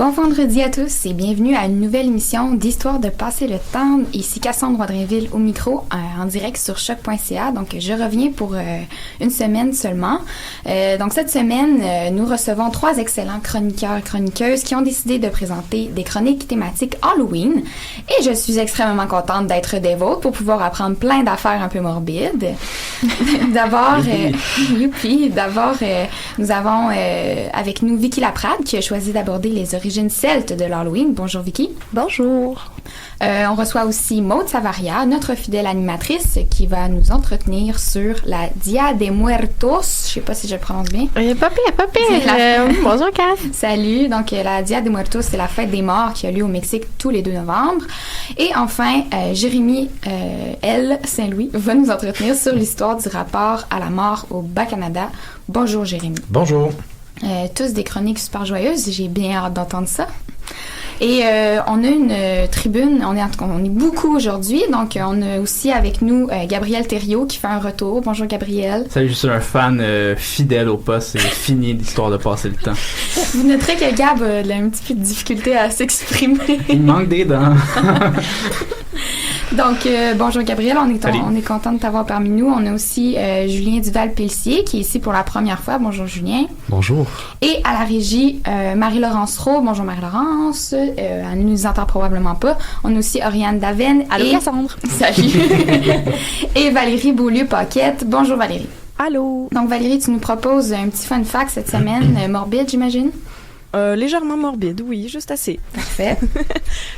Bon vendredi à tous et bienvenue à une nouvelle émission d'Histoire de passer le temps. Ici Cassandre Drainville au micro en direct sur choc.ca. Donc je reviens pour une semaine seulement. Donc cette semaine, nous recevons 3 excellents chroniqueurs et chroniqueuses qui ont décidé de présenter des chroniques thématiques Halloween. Et je suis extrêmement contente d'être des vôtres pour pouvoir apprendre plein d'affaires un peu morbides. D'abord, nous avons avec nous Vicky Laprade qui a choisi d'aborder les origines celtes de l'Halloween. Bonjour Vicky. Bonjour. On reçoit aussi Maude Savaria, notre fidèle animatrice, qui va nous entretenir sur la Dia de Muertos. Je sais pas si je le prononce bien. Pas pire. Bonjour Kat. Salut. Donc la Dia de Muertos, c'est la fête des morts qui a lieu au Mexique tous les 2 novembre. Et enfin, Jérémy L. Saint-Louis va nous entretenir sur l'histoire du rapport à la mort au Bas-Canada. Bonjour Jérémy. Bonjour. Tous des chroniques super joyeuses. J'ai bien hâte d'entendre ça. Et on a une tribune, on est beaucoup aujourd'hui, donc on a aussi avec nous Gabriel Thériault qui fait un retour. Bonjour Gabriel. Salut, je suis un fan fidèle au poste, c'est fini l'histoire de passer le temps. Vous noterez que Gab a un petit peu de difficulté à s'exprimer. Il manque des dents. Donc, bonjour Gabriel, on est content de t'avoir parmi nous. On a aussi Julien Duval-Pelsier qui est ici pour la première fois. Bonjour Julien. Bonjour. Et à la régie, Marie-Laurence Rowe. Bonjour Marie-Laurence. Elle ne nous entend probablement pas. On a aussi Oriane Daven. Allô Cassandre. Salut. Et Valérie Beaulieu-Paquette. Bonjour Valérie. Allô. Donc Valérie, tu nous proposes un petit fun fact cette semaine, morbide j'imagine? Légèrement morbide, oui, juste assez. Parfait.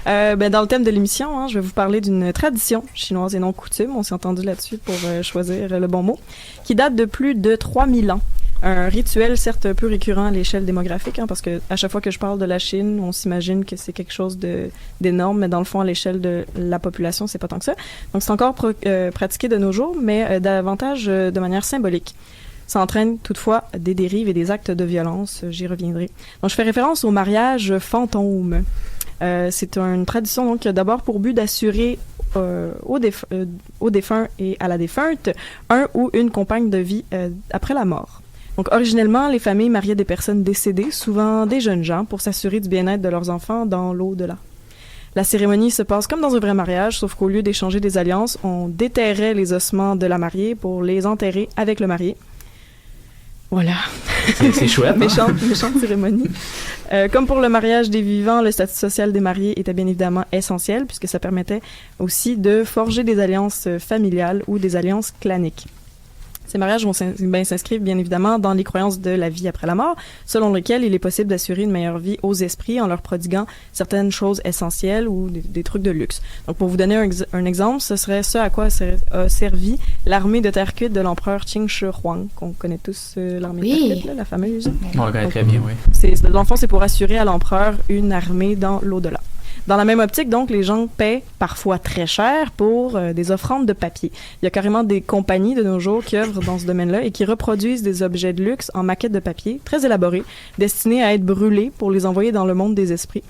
Dans le thème de l'émission, je vais vous parler d'une tradition chinoise et non coutume, on s'est entendu là-dessus pour choisir le bon mot, qui date de plus de 3000 ans. Un rituel certes peu récurrent à l'échelle démographique, parce que à chaque fois que je parle de la Chine, on s'imagine que c'est quelque chose d'énorme, mais dans le fond, à l'échelle de la population, c'est pas tant que ça. Donc c'est encore pratiqué de nos jours, mais davantage de manière symbolique. Ça entraîne toutefois des dérives et des actes de violence, j'y reviendrai. Donc je fais référence au mariage fantôme. C'est une tradition donc qui a d'abord pour but d'assurer au défunt et à la défunte un ou une compagne de vie après la mort. Donc originellement, les familles mariaient des personnes décédées, souvent des jeunes gens, pour s'assurer du bien-être de leurs enfants dans l'au-delà. La cérémonie se passe comme dans un vrai mariage, sauf qu'au lieu d'échanger des alliances, on déterrait les ossements de la mariée pour les enterrer avec le marié. Voilà. C'est chouette. Méchante cérémonie. Comme pour le mariage des vivants, le statut social des mariés était bien évidemment essentiel puisque ça permettait aussi de forger des alliances familiales ou des alliances claniques. Ces mariages vont s'inscrivent bien évidemment dans les croyances de la vie après la mort, selon lesquelles il est possible d'assurer une meilleure vie aux esprits en leur prodiguant certaines choses essentielles ou des trucs de luxe. Donc pour vous donner un exemple, ce serait ce à quoi a servi l'armée de terre cuite de l'empereur Qin Shi Huang, qu'on connaît tous, l'armée de terre cuite, la fameuse. On la connaît très bien, oui. Dans le fond, c'est pour assurer à l'empereur une armée dans l'au-delà. Dans la même optique, donc, les gens paient parfois très cher pour des offrandes de papier. Il y a carrément des compagnies de nos jours qui œuvrent dans ce domaine-là et qui reproduisent des objets de luxe en maquettes de papier, très élaborés, destinés à être brûlés pour les envoyer dans le monde des esprits.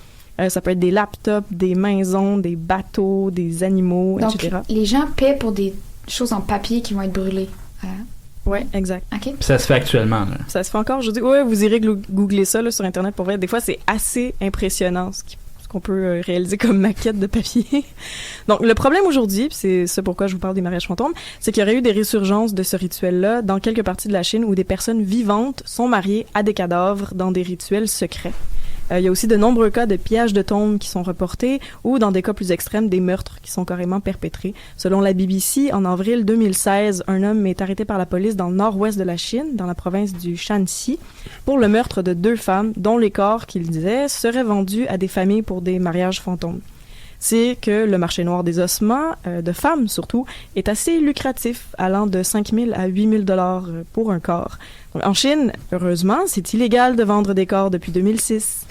Ça peut être des laptops, des maisons, des bateaux, des animaux, donc, etc. Les gens paient pour des choses en papier qui vont être brûlées. Oui, exact. OK. Puis ça se fait actuellement. Là. Ça se fait encore. Je dis, ouais, vous irez googler ça là, sur Internet pour vrai. Des fois, c'est assez impressionnant ce qu'on peut réaliser comme maquette de papier. Donc, le problème aujourd'hui, c'est ce pourquoi je vous parle des mariages fantômes, c'est qu'il y aurait eu des résurgences de ce rituel-là dans quelques parties de la Chine où des personnes vivantes sont mariées à des cadavres dans des rituels secrets. Il y a aussi de nombreux cas de pillage de tombes qui sont reportés ou, dans des cas plus extrêmes, des meurtres qui sont carrément perpétrés. Selon la BBC, en avril 2016, un homme est arrêté par la police dans le nord-ouest de la Chine, dans la province du Shanxi, pour le meurtre de 2 femmes dont les corps, qu'il disait, seraient vendus à des familles pour des mariages fantômes. C'est que le marché noir des ossements, de femmes surtout, est assez lucratif, allant de 5 000 à 8 000 $ pour un corps. Donc, en Chine, heureusement, c'est illégal de vendre des corps depuis 2006.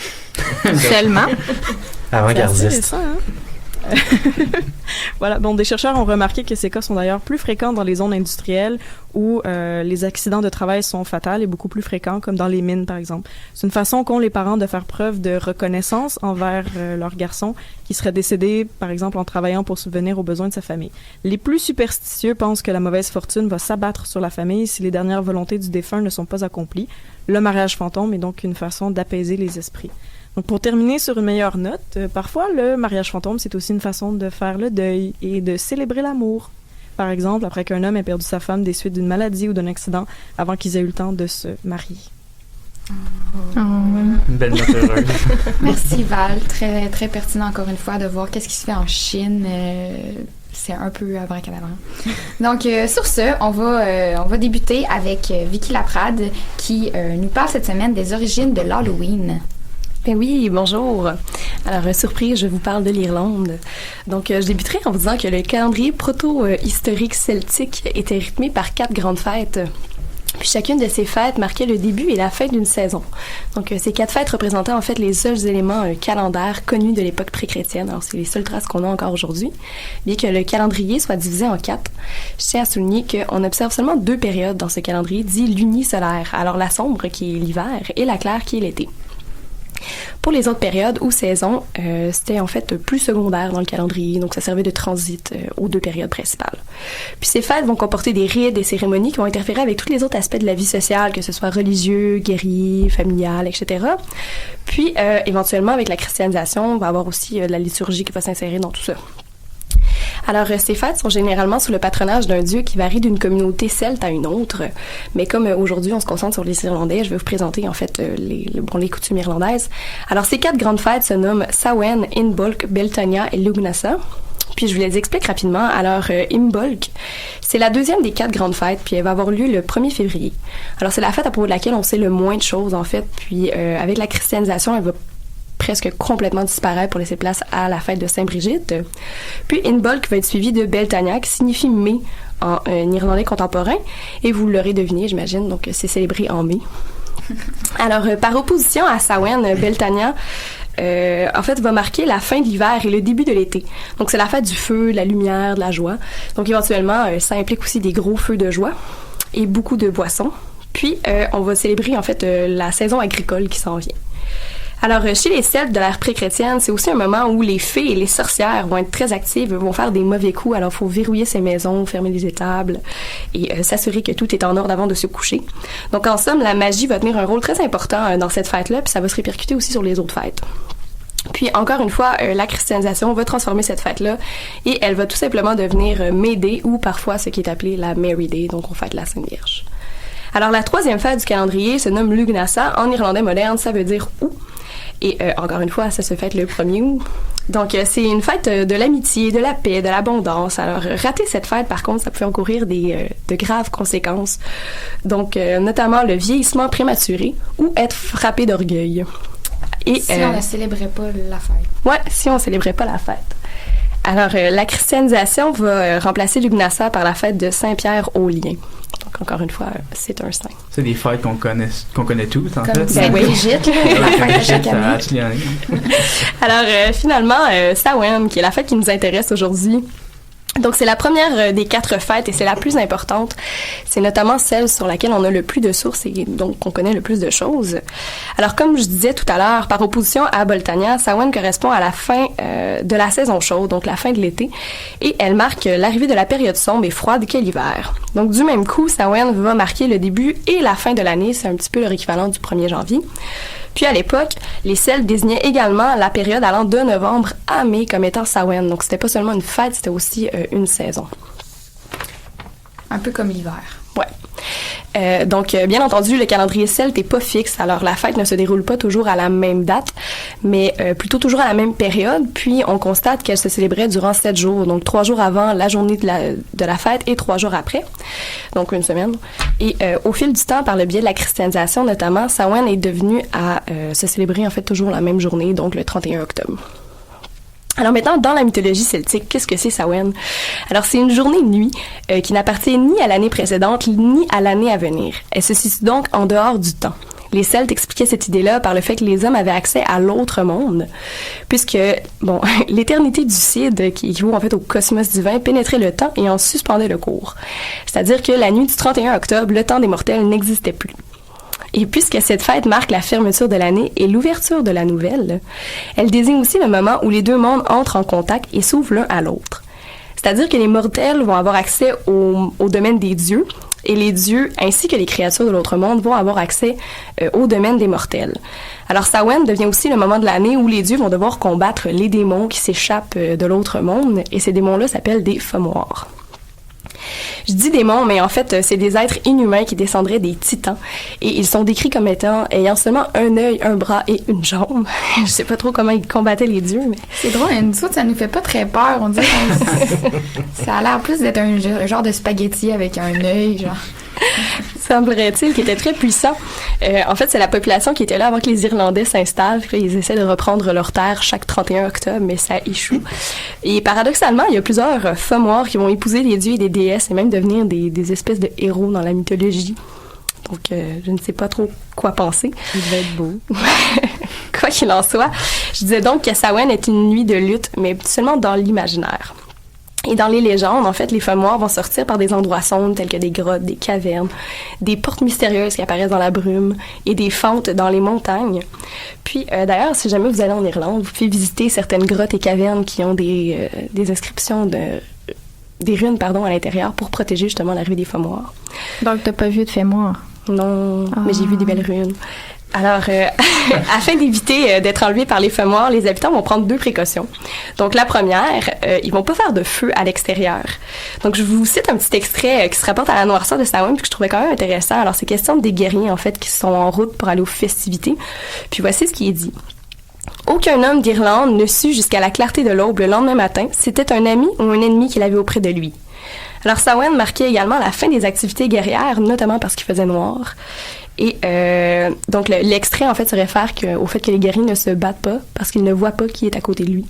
Seulement. Avant-gardiste. C'est ça, hein? Voilà. Bon, des chercheurs ont remarqué que ces cas sont d'ailleurs plus fréquents dans les zones industrielles où les accidents de travail sont fatals et beaucoup plus fréquents, comme dans les mines, par exemple. C'est une façon qu'ont les parents de faire preuve de reconnaissance envers leur garçon qui serait décédé, par exemple, en travaillant pour subvenir aux besoins de sa famille. Les plus superstitieux pensent que la mauvaise fortune va s'abattre sur la famille si les dernières volontés du défunt ne sont pas accomplies. Le mariage fantôme est donc une façon d'apaiser les esprits. Donc, pour terminer sur une meilleure note, parfois, le mariage fantôme, c'est aussi une façon de faire le deuil et de célébrer l'amour. Par exemple, après qu'un homme ait perdu sa femme des suites d'une maladie ou d'un accident avant qu'ils aient eu le temps de se marier. Une belle note heureuse. Merci Val, très, très pertinent encore une fois de voir qu'est-ce qui se fait en Chine. C'est un peu abracadabra. Donc, sur ce, on va débuter avec Vicky Laprade qui nous parle cette semaine des origines de l'Halloween. Ben oui, bonjour. Alors, surprise, je vous parle de l'Irlande. Donc, je débuterai en vous disant que le calendrier proto-historique celtique était rythmé par 4 grandes fêtes. Puis chacune de ces fêtes marquait le début et la fin d'une saison. Donc, ces 4 fêtes représentaient en fait les seuls éléments calendaires connus de l'époque pré-chrétienne. Alors, c'est les seules traces qu'on a encore aujourd'hui. Bien que le calendrier soit divisé en 4, je tiens à souligner qu'on observe seulement 2 périodes dans ce calendrier dit lunisolaire. Alors, la sombre qui est l'hiver et la claire qui est l'été. Pour les autres périodes ou saisons, c'était en fait plus secondaire dans le calendrier, donc ça servait de transit aux 2 périodes principales. Puis ces fêtes vont comporter des rites, des cérémonies qui vont interférer avec tous les autres aspects de la vie sociale, que ce soit religieux, guerrier, familial, etc. Puis éventuellement avec la christianisation, on va avoir aussi de la liturgie qui va s'insérer dans tout ça. Alors, ces fêtes sont généralement sous le patronage d'un dieu qui varie d'une communauté celte à une autre. Mais comme aujourd'hui, on se concentre sur les Irlandais, je vais vous présenter en fait les coutumes irlandaises. Alors, ces 4 grandes fêtes se nomment Samhain, Imbolc, Beltania et Lugnasa. Puis je vous les explique rapidement. Alors, Imbolc, c'est la deuxième des 4 grandes fêtes, puis elle va avoir lieu le 1er février. Alors, c'est la fête à propos de laquelle on sait le moins de choses, en fait. Puis, avec la christianisation, elle va presque complètement disparaître pour laisser place à la fête de Saint-Brigitte. Puis Imbolc va être suivi de Beltania, qui signifie mai en irlandais contemporain. Et vous l'aurez deviné, j'imagine, donc c'est célébré en mai. Alors, par opposition à Samhain, Beltania, en fait, va marquer la fin de l'hiver et le début de l'été. Donc, c'est la fête du feu, de la lumière, de la joie. Donc, éventuellement, ça implique aussi des gros feux de joie et beaucoup de boissons. Puis, on va célébrer, en fait, la saison agricole qui s'en vient. Alors, chez les Celtes de l'ère pré-chrétienne, c'est aussi un moment où les fées et les sorcières vont être très actives, vont faire des mauvais coups. Alors, il faut verrouiller ses maisons, fermer les étables et s'assurer que tout est en ordre avant de se coucher. Donc, en somme, la magie va tenir un rôle très important dans cette fête-là, puis ça va se répercuter aussi sur les autres fêtes. Puis, encore une fois, la christianisation va transformer cette fête-là et elle va tout simplement devenir May Day ou parfois ce qui est appelé la Mary Day, donc on fête la Sainte Vierge. Alors, la 3e fête du calendrier se nomme Lugnasa. En irlandais moderne, ça veut dire « août ». Et encore une fois, ça se fête le 1er août. Donc, c'est une fête de l'amitié, de la paix, de l'abondance. Alors, rater cette fête, par contre, ça peut encourir de graves conséquences. Donc, notamment le vieillissement prématuré ou être frappé d'orgueil. Et, si on ne célébrait pas la fête. Ouais, si on ne célébrait pas la fête. Alors, la christianisation va remplacer Lugnasa par la fête de Saint-Pierre au Lien. Donc, encore une fois, c'est un saint. C'est des fêtes qu'on connaît tous, en comme fait. Saint-Brigitte, la fête de chaque année. Alors, finalement, Samhain, qui est la fête qui nous intéresse aujourd'hui. Donc, c'est la première des 4 fêtes et c'est la plus importante. C'est notamment celle sur laquelle on a le plus de sources et donc on connaît le plus de choses. Alors, comme je disais tout à l'heure, par opposition à Beltania, Samhain correspond à la fin de la saison chaude, donc la fin de l'été, et elle marque l'arrivée de la période sombre et froide qu'est l'hiver. Donc, du même coup, Samhain va marquer le début et la fin de l'année. C'est un petit peu leur équivalent du 1er janvier. Puis, à l'époque, les Celtes désignaient également la période allant de novembre à mai comme étant Samhain. Donc, c'était pas seulement une fête, c'était aussi une saison. Un peu comme l'hiver. Ouais. Donc, bien entendu, le calendrier celte n'est pas fixe. Alors, la fête ne se déroule pas toujours à la même date, mais plutôt toujours à la même période. Puis, on constate qu'elle se célébrait durant 7 jours. Donc, 3 jours avant la journée de la fête et 3 jours après. Donc, une semaine. Et au fil du temps, par le biais de la christianisation notamment, Samhain est devenu à se célébrer en fait toujours la même journée, donc le 31 octobre. Alors maintenant, dans la mythologie celtique, qu'est-ce que c'est Samhain? Alors c'est une journée-nuit qui n'appartient ni à l'année précédente ni à l'année à venir. Elle se situe donc en dehors du temps. Les Celtes expliquaient cette idée-là par le fait que les hommes avaient accès à l'autre monde, puisque, bon, l'éternité du Cid, qui équivaut en fait au cosmos divin, pénétrait le temps et en suspendait le cours. C'est-à-dire que la nuit du 31 octobre, le temps des mortels n'existait plus. Et puisque cette fête marque la fermeture de l'année et l'ouverture de la nouvelle, elle désigne aussi le moment où les deux mondes entrent en contact et s'ouvrent l'un à l'autre. C'est-à-dire que les mortels vont avoir accès au domaine des dieux, Et les dieux, ainsi que les créatures de l'autre monde, vont avoir accès au domaine des mortels. Alors Samhain devient aussi le moment de l'année où les dieux vont devoir combattre les démons qui s'échappent de l'autre monde, et ces démons-là s'appellent des fommoirs. Je dis démons, mais en fait, c'est des êtres inhumains qui descendraient des titans. Et ils sont décrits comme ayant seulement un œil, un bras et une jambe. Je sais pas trop comment ils combattaient les dieux, mais... C'est drôle, nous autres, ça nous fait pas très peur. On dirait que ça a l'air plus d'être un genre de spaghetti avec un œil, genre. Semblerait-il, qui était très puissant. En fait, c'est la population qui était là avant que les Irlandais s'installent. Ils essaient de reprendre leur terre chaque 31 octobre, mais ça échoue. Et paradoxalement, il y a plusieurs fommoirs qui vont épouser des dieux et des déesses et même devenir des espèces de héros dans la mythologie. Donc, je ne sais pas trop quoi penser. Il devait être beau. Quoi qu'il en soit, je disais donc que Samhain est une nuit de lutte, mais seulement dans l'imaginaire. Et dans les légendes, en fait, les fommoirs vont sortir par des endroits sombres tels que des grottes, des cavernes, des portes mystérieuses qui apparaissent dans la brume et des fentes dans les montagnes. Puis, d'ailleurs, si jamais vous allez en Irlande, vous pouvez visiter certaines grottes et cavernes qui ont des inscriptions des runes, à l'intérieur pour protéger justement l'arrivée des fommoirs. Donc, t'as pas vu de fommoirs? Non, mais j'ai vu des belles runes. Alors, afin d'éviter d'être enlevés par les fommoirs, les habitants vont prendre 2 précautions. Donc, la première, ils vont pas faire de feu à l'extérieur. Donc, je vous cite un petit extrait qui se rapporte à la noirceur de Samhain, que je trouvais quand même intéressant. Alors, c'est question des guerriers, en fait, qui sont en route pour aller aux festivités. Puis, voici ce qui est dit. « Aucun homme d'Irlande ne sut jusqu'à la clarté de l'aube le lendemain matin si c'était un ami ou un ennemi qu'il avait auprès de lui. » Alors, Samhain marquait également la fin des activités guerrières, notamment parce qu'il faisait noir. Et donc, l'extrait, en fait, se réfère au fait que les guerriers ne se battent pas parce qu'ils ne voient pas qui est à côté de lui.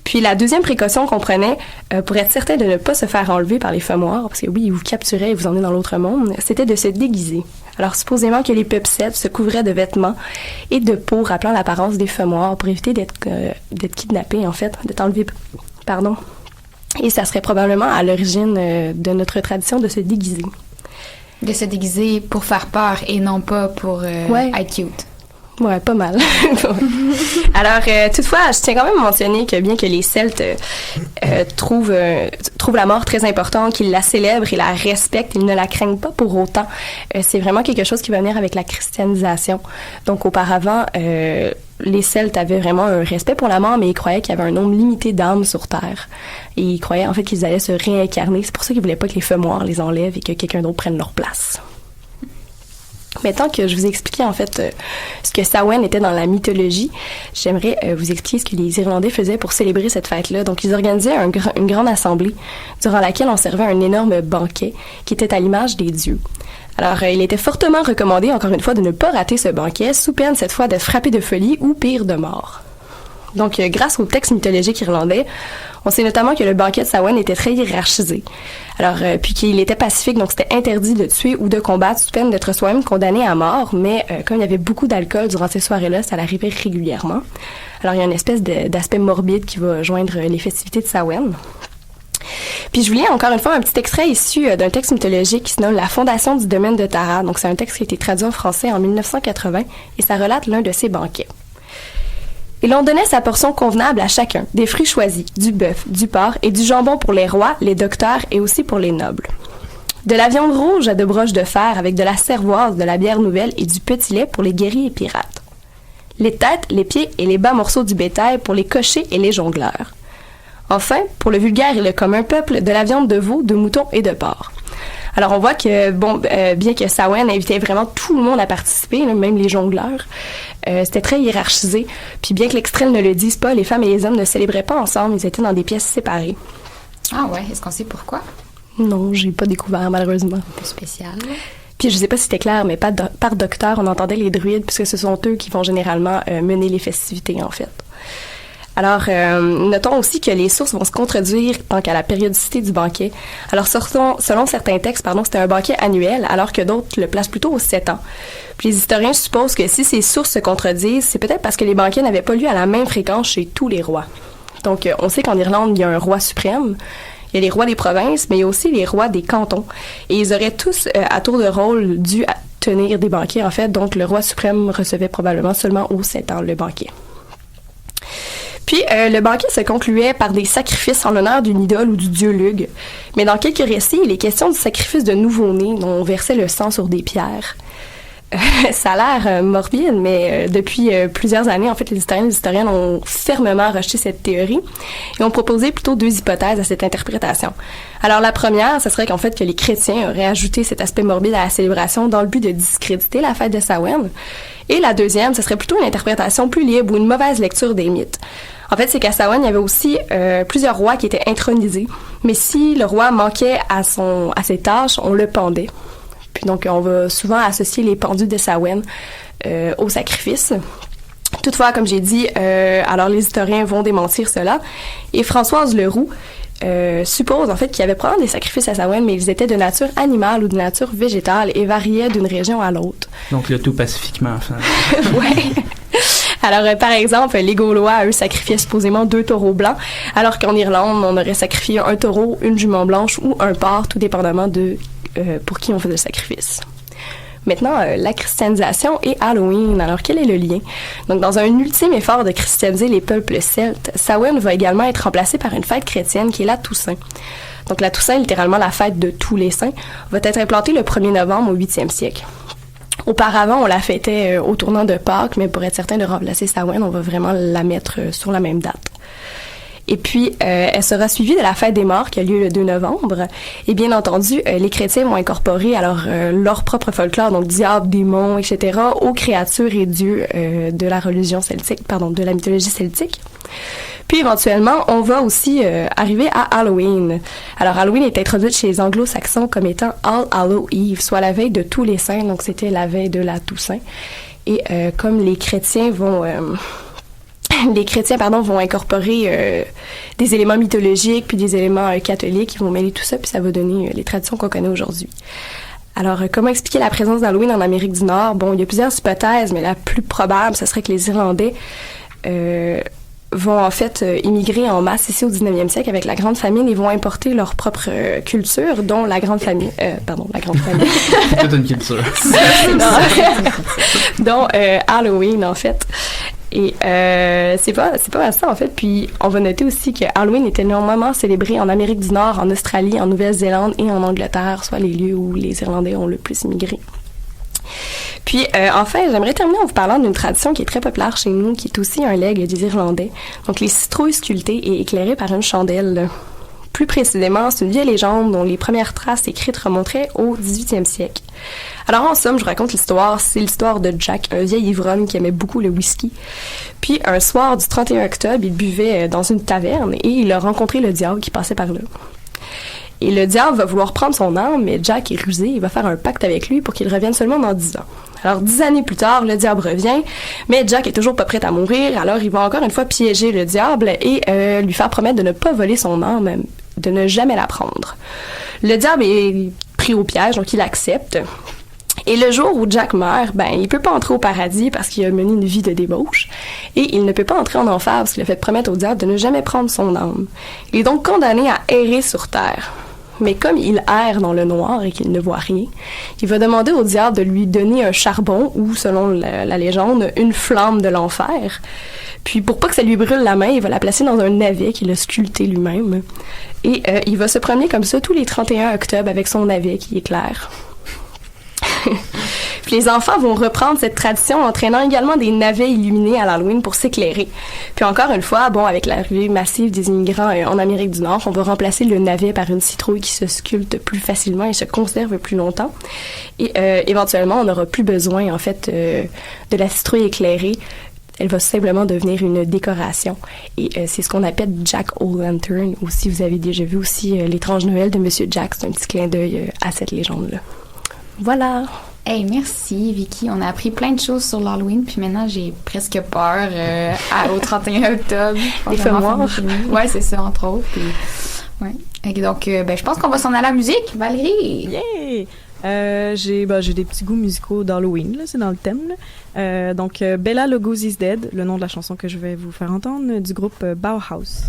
Puis, la deuxième précaution qu'on prenait pour être certain de ne pas se faire enlever par les fommoirs, parce que oui, ils vous capturaient et vous emmenaient dans l'autre monde, c'était de se déguiser. Alors, supposément que les peuplecettes se couvraient de vêtements et de peau rappelant l'apparence des fommoirs pour éviter d'être kidnappés, en fait, d'être enlevés, pardon. Et ça serait probablement à l'origine de notre tradition de se déguiser. De se déguiser pour faire peur et non pas pour être cute. Ouais, pas mal. Alors, toutefois, je tiens quand même à mentionner que bien que les Celtes trouvent la mort très importante, qu'ils la célèbrent et la respectent, ils ne la craignent pas pour autant. C'est vraiment quelque chose qui va venir avec la christianisation. Donc, auparavant, les Celtes avaient vraiment un respect pour la mort, mais ils croyaient qu'il y avait un nombre limité d'âmes sur Terre. Et ils croyaient en fait qu'ils allaient se réincarner. C'est pour ça qu'ils voulaient pas que les fommoirs les enlèvent et que quelqu'un d'autre prenne leur place. Maintenant que je vous ai expliqué en fait ce que Samhain était dans la mythologie, j'aimerais vous expliquer ce que les Irlandais faisaient pour célébrer cette fête-là. Donc ils organisaient une grande assemblée durant laquelle on servait un énorme banquet qui était à l'image des dieux. Alors, il était fortement recommandé, encore une fois, de ne pas rater ce banquet, sous peine cette fois d'être frappé de folie ou pire de mort. Donc, grâce au texte mythologique irlandais, on sait notamment que le banquet de Samhain était très hiérarchisé. Alors, puis qu'il était pacifique, donc c'était interdit de tuer ou de combattre sous peine d'être soi-même condamné à mort, mais comme il y avait beaucoup d'alcool durant ces soirées-là, ça l'arrivait régulièrement. Alors, il y a une espèce d'aspect morbide qui va joindre les festivités de Samhain. Puis je vous lis encore une fois un petit extrait issu d'un texte mythologique qui se nomme « La fondation du domaine de Tara ». Donc c'est un texte qui a été traduit en français en 1980 et ça relate l'un de ces banquets. « Et l'on donnait sa portion convenable à chacun, des fruits choisis, du bœuf, du porc et du jambon pour les rois, les docteurs et aussi pour les nobles. De la viande rouge à de broches de fer avec de la cervoise, de la bière nouvelle et du petit lait pour les guerriers et pirates. Les têtes, les pieds et les bas morceaux du bétail pour les cochers et les jongleurs. Enfin, pour le vulgaire et le commun peuple, de la viande de veau, de mouton et de porc. » Alors, on voit que, bien que Samhain invitait vraiment tout le monde à participer, même les jongleurs, c'était très hiérarchisé. Puis bien que l'extrait ne le dise pas, les femmes et les hommes ne célébraient pas ensemble, ils étaient dans des pièces séparées. Ah ouais, est-ce qu'on sait pourquoi? Non, j'ai pas découvert, malheureusement. Un peu spécial. Puis je sais pas si c'était clair, mais par docteur, on entendait les druides, puisque ce sont eux qui vont généralement mener les festivités, en fait. Alors, notons aussi que les sources vont se contredire tant qu'à la périodicité du banquet. Alors, selon certains textes, c'était un banquet annuel, alors que d'autres le placent plutôt aux 7 ans. Puis les historiens supposent que si ces sources se contredisent, c'est peut-être parce que les banquets n'avaient pas lieu à la même fréquence chez tous les rois. Donc, on sait qu'en Irlande, il y a un roi suprême, il y a les rois des provinces, mais il y a aussi les rois des cantons. Et ils auraient tous, à tour de rôle, dû tenir des banquets, en fait. Donc, le roi suprême recevait probablement seulement aux 7 ans le banquet. Puis, le banquet se concluait par des sacrifices en l'honneur d'une idole ou du dieu Lugh. Mais dans quelques récits, il est question du sacrifice de nouveau-nés dont on versait le sang sur des pierres. Ça a l'air morbide, mais depuis plusieurs années, en fait, les historiens et les historiennes ont fermement rejeté cette théorie et ont proposé plutôt deux hypothèses à cette interprétation. Alors, la première, ce serait qu'en fait, que les chrétiens auraient ajouté cet aspect morbide à la célébration dans le but de discréditer la fête de Samhain. Et la deuxième, ce serait plutôt une interprétation plus libre ou une mauvaise lecture des mythes. En fait, c'est qu'à Samhain, il y avait aussi plusieurs rois qui étaient intronisés, mais si le roi manquait à ses tâches, on le pendait. Puis donc, on va souvent associer les pendus de Samhain au sacrifice. Toutefois, comme j'ai dit, alors les historiens vont démentir cela. Et Françoise Leroux suppose en fait qu'il y avait probablement des sacrifices à Samhain, mais ils étaient de nature animale ou de nature végétale et variaient d'une région à l'autre. Donc le tout pacifiquement, enfin. Ouais. Alors, par exemple, les Gaulois, eux, sacrifiaient supposément 2 taureaux blancs, alors qu'en Irlande, on aurait sacrifié un taureau, une jument blanche ou un porc, tout dépendamment de pour qui on faisait le sacrifice. Maintenant, la christianisation et Halloween. Alors, quel est le lien? Donc, dans un ultime effort de christianiser les peuples celtes, Samhain va également être remplacé par une fête chrétienne qui est la Toussaint. Donc, la Toussaint, littéralement la fête de tous les saints, va être implantée le 1er novembre au 8e siècle. Auparavant, on la fêtait au tournant de Pâques, mais pour être certain de remplacer Samhain, on va vraiment la mettre sur la même date. Et puis, elle sera suivie de la fête des morts qui a lieu le 2 novembre. Et bien entendu, les chrétiens vont incorporer alors leur propre folklore, donc diables, démons, etc., aux créatures et dieux de la religion celtique, de la mythologie celtique. Puis éventuellement, on va aussi arriver à Halloween. Alors Halloween est introduite chez les anglo-saxons comme étant All Hallow Eve, soit la veille de tous les saints, donc c'était la veille de la Toussaint. Et comme les chrétiens vont incorporer des éléments mythologiques puis des éléments catholiques, ils vont mêler tout ça puis ça va donner les traditions qu'on connaît aujourd'hui. Alors, comment expliquer la présence d'Halloween en Amérique du Nord? Bon, il y a plusieurs hypothèses, mais la plus probable, ce serait que les Irlandais vont en fait immigrer en masse ici au 19e siècle avec la Grande Famine et vont importer leur propre culture, dont la Grande Famine. C'est toute une culture. dont Halloween, en fait. Et c'est pas ça, en fait. Puis, on va noter aussi que Halloween était normalement célébré en Amérique du Nord, en Australie, en Nouvelle-Zélande et en Angleterre, soit les lieux où les Irlandais ont le plus immigré. Puis, enfin, j'aimerais terminer en vous parlant d'une tradition qui est très populaire chez nous, qui est aussi un legs des Irlandais. Donc, les citrouilles sculptées et éclairées par une chandelle. Plus précisément, c'est une vieille légende dont les premières traces écrites remonteraient au 18e siècle. Alors, en somme, je vous raconte l'histoire. C'est l'histoire de Jack, un vieil ivrogne qui aimait beaucoup le whisky. Puis, un soir du 31 octobre, il buvait dans une taverne et il a rencontré le diable qui passait par là. Et le diable va vouloir prendre son âme, mais Jack est rusé, il va faire un pacte avec lui pour qu'il revienne seulement dans 10 ans. Alors, 10 années plus tard, le diable revient, mais Jack est toujours pas prêt à mourir, alors il va encore une fois piéger le diable et lui faire promettre de ne pas voler son âme, de ne jamais la prendre. Le diable est pris au piège, donc il accepte. Et le jour où Jack meurt, il peut pas entrer au paradis parce qu'il a mené une vie de débauche. Et il ne peut pas entrer en enfer parce qu'il a fait promettre au diable de ne jamais prendre son âme. Il est donc condamné à errer sur terre. Mais comme il erre dans le noir et qu'il ne voit rien, il va demander au diable de lui donner un charbon ou, selon la légende, une flamme de l'enfer. Puis, pour pas que ça lui brûle la main, il va la placer dans un navet qu'il a sculpté lui-même. Et il va se promener comme ça tous les 31 octobre avec son navet qui éclaire. Puis les enfants vont reprendre cette tradition en traînant également des navets illuminés à l'Halloween pour s'éclairer. Puis encore une fois, avec l'arrivée massive des immigrants en Amérique du Nord, on va remplacer le navet par une citrouille qui se sculpte plus facilement et se conserve plus longtemps. Et éventuellement, on n'aura plus besoin, en fait, de la citrouille éclairée. Elle va simplement devenir une décoration. Et c'est ce qu'on appelle Jack O'Lantern. Ou si vous avez déjà vu aussi l'étrange Noël de Monsieur Jack, c'est un petit clin d'œil à cette légende-là. Voilà. Hey, merci Vicky. On a appris plein de choses sur l'Halloween, puis maintenant j'ai presque peur au 31 octobre. Les feux noirs. Ouais, c'est ça, entre autres. Puis, ouais. Et donc, je pense qu'on va s'en aller à la musique. Valérie! Yeah! J'ai des petits goûts musicaux d'Halloween, là, c'est dans le thème. Là. Donc, Bella Lugosi's Dead, le nom de la chanson que je vais vous faire entendre, du groupe Bauhaus.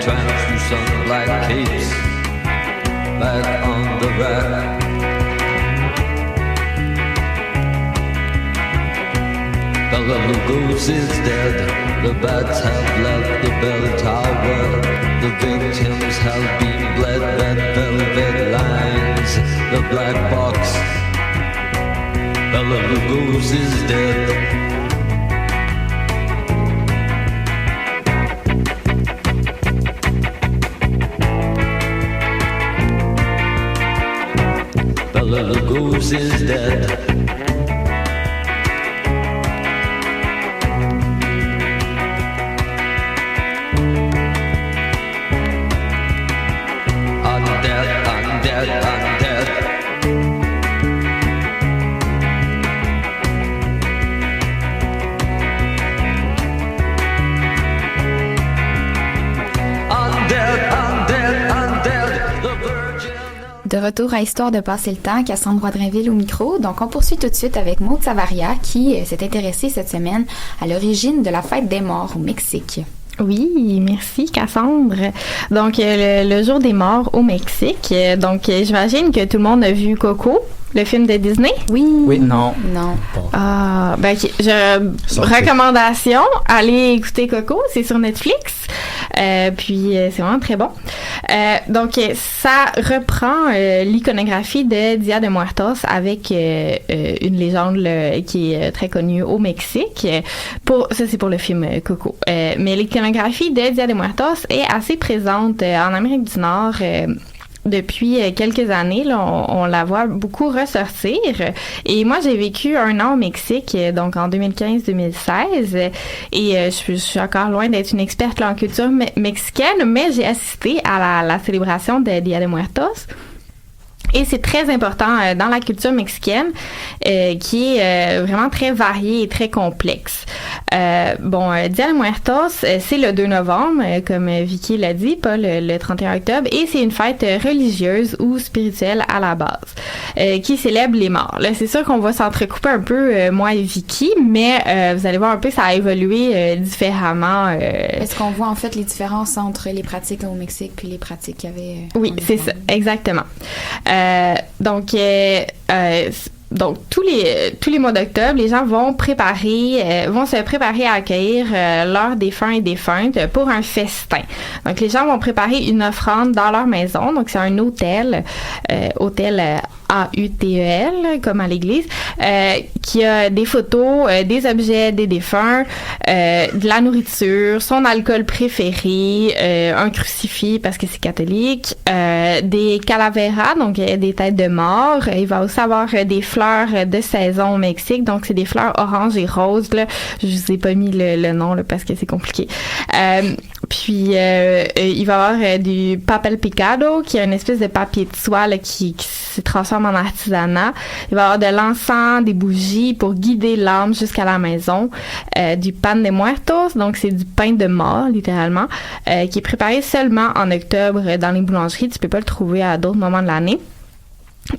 translucent black capes back on the rack. Bela Lugos is dead, the bats have left the bell tower. The victims have been bled, red velvet lines, the black box. Bela Lugos is dead. Bela Lugos is dead. De retour à Histoire de passer le temps, Cassandre Wadrainville au micro. Donc, on poursuit tout de suite avec Maud Savaria qui s'est intéressée cette semaine à l'origine de la fête des morts au Mexique. Oui, merci Cassandre. Donc, le jour des morts au Mexique. Donc, j'imagine que tout le monde a vu Coco, le film de Disney. Oui. Oui, non. Non. Bon. Ah, ben, recommandation, allez écouter Coco, c'est sur Netflix. Puis c'est vraiment très bon. Donc ça reprend l'iconographie de Dia de Muertos avec une légende qui est très connue au Mexique. Ça c'est pour le film Coco. Mais l'iconographie de Dia de Muertos est assez présente en Amérique du Nord. Depuis quelques années, là, on la voit beaucoup ressortir. Et moi, j'ai vécu 1 an au Mexique, donc en 2015-2016. Et je suis encore loin d'être une experte là, en culture mexicaine, mais j'ai assisté à la célébration de Dia de Muertos. Et c'est très important dans la culture mexicaine, qui est vraiment très variée et très complexe. Dia de Muertos, c'est le 2 novembre, comme Vicky l'a dit, pas le 31 octobre, et c'est une fête religieuse ou spirituelle à la base, qui célèbre les morts. Là, c'est sûr qu'on va s'entrecouper un peu, moi et Vicky, mais vous allez voir un peu, ça a évolué différemment. Est-ce qu'on voit en fait les différences entre les pratiques là, au Mexique puis les pratiques qu'il y avait Oui, c'est ça, exactement. Donc tous les mois d'octobre, les gens vont se préparer à accueillir leurs défunts et défuntes pour un festin. Donc les gens vont préparer une offrande dans leur maison. Donc c'est un hôtel AUTEL, comme à l'église, qui a des photos, des objets des défunts, de la nourriture, son alcool préféré, un crucifix parce que c'est catholique, des calaveras, donc des têtes de mort. Il va aussi avoir des fleurs de saison au Mexique, donc c'est des fleurs oranges et roses. Là. Je vous ai pas mis le nom là, parce que c'est compliqué. Puis il va y avoir du papel picado, qui est une espèce de papier de soie là, qui se transforme en artisanat. Il va y avoir de l'encens, des bougies pour guider l'âme jusqu'à la maison. Du pan de muertos, donc c'est du pain de mort, littéralement, qui est préparé seulement en octobre dans les boulangeries. Tu peux pas le trouver à d'autres moments de l'année.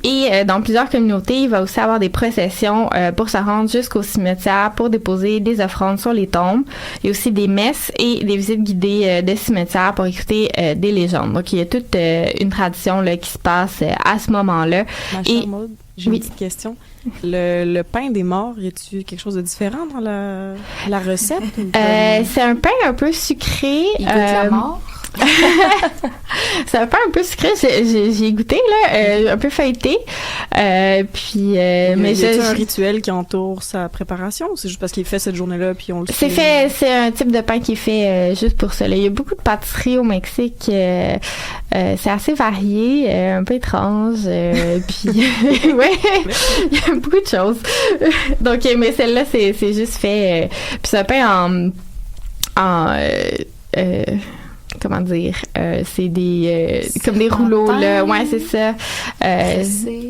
Et dans plusieurs communautés, il va aussi avoir des processions pour se rendre jusqu'au cimetière pour déposer des offrandes sur les tombes. Il y a aussi des messes et des visites guidées de cimetières pour écouter des légendes. Donc, il y a toute une tradition là, qui se passe à ce moment-là. Ma chère Maud, j'ai une petite question. Le pain des morts, y a-t-il quelque chose de différent dans la recette? C'est un pain un peu sucré. Il goûte la mort? C'est un pain un peu sucré, j'ai goûté là, un peu feuilleté, puis mais y a un rituel qui entoure sa préparation ou c'est juste parce qu'il est fait cette journée-là puis on le fait? C'est un type de pain qui est fait juste pour ça. Là. Il y a beaucoup de pâtisseries au Mexique, c'est assez varié, un peu étrange, puis ouais, il y a beaucoup de choses. Donc mais celle-là c'est juste fait, puis c'est un pain en comment dire, c'est des comme des rouleaux là, ouais c'est ça. Tressé.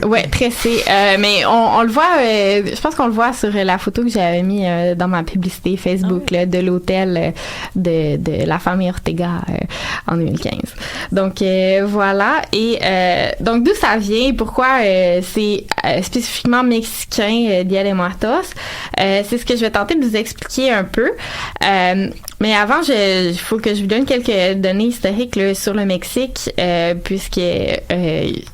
Ouais, tressé. Mais on le voit, je pense qu'on le voit sur la photo que j'avais mis dans ma publicité Facebook là, de l'hôtel de la famille Ortega en 2015. Donc voilà. Et donc d'où ça vient, pourquoi c'est spécifiquement mexicain Dia de Muertos, c'est ce que je vais tenter de vous expliquer un peu. Mais avant, il faut que je vous donne quelques données historiques là, sur le Mexique, puisque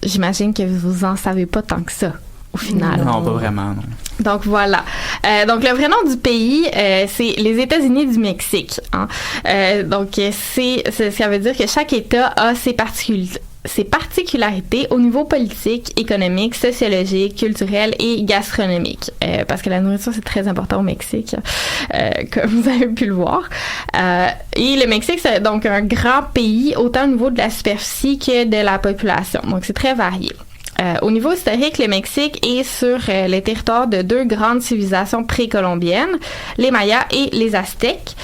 j'imagine que vous en savez pas tant que ça. Au final. Non, pas vraiment, non. Donc voilà. Donc le vrai nom du pays, c'est les États-Unis du Mexique. Hein. Donc ça veut dire que chaque État a ses particularités au niveau politique, économique, sociologique, culturel et gastronomique. Parce que la nourriture, c'est très important au Mexique, comme vous avez pu le voir. Et le Mexique, c'est donc un grand pays, autant au niveau de la superficie que de la population. Donc, c'est très varié. Au niveau historique, le Mexique est sur les territoires de deux grandes civilisations précolombiennes, les Mayas et les Aztèques.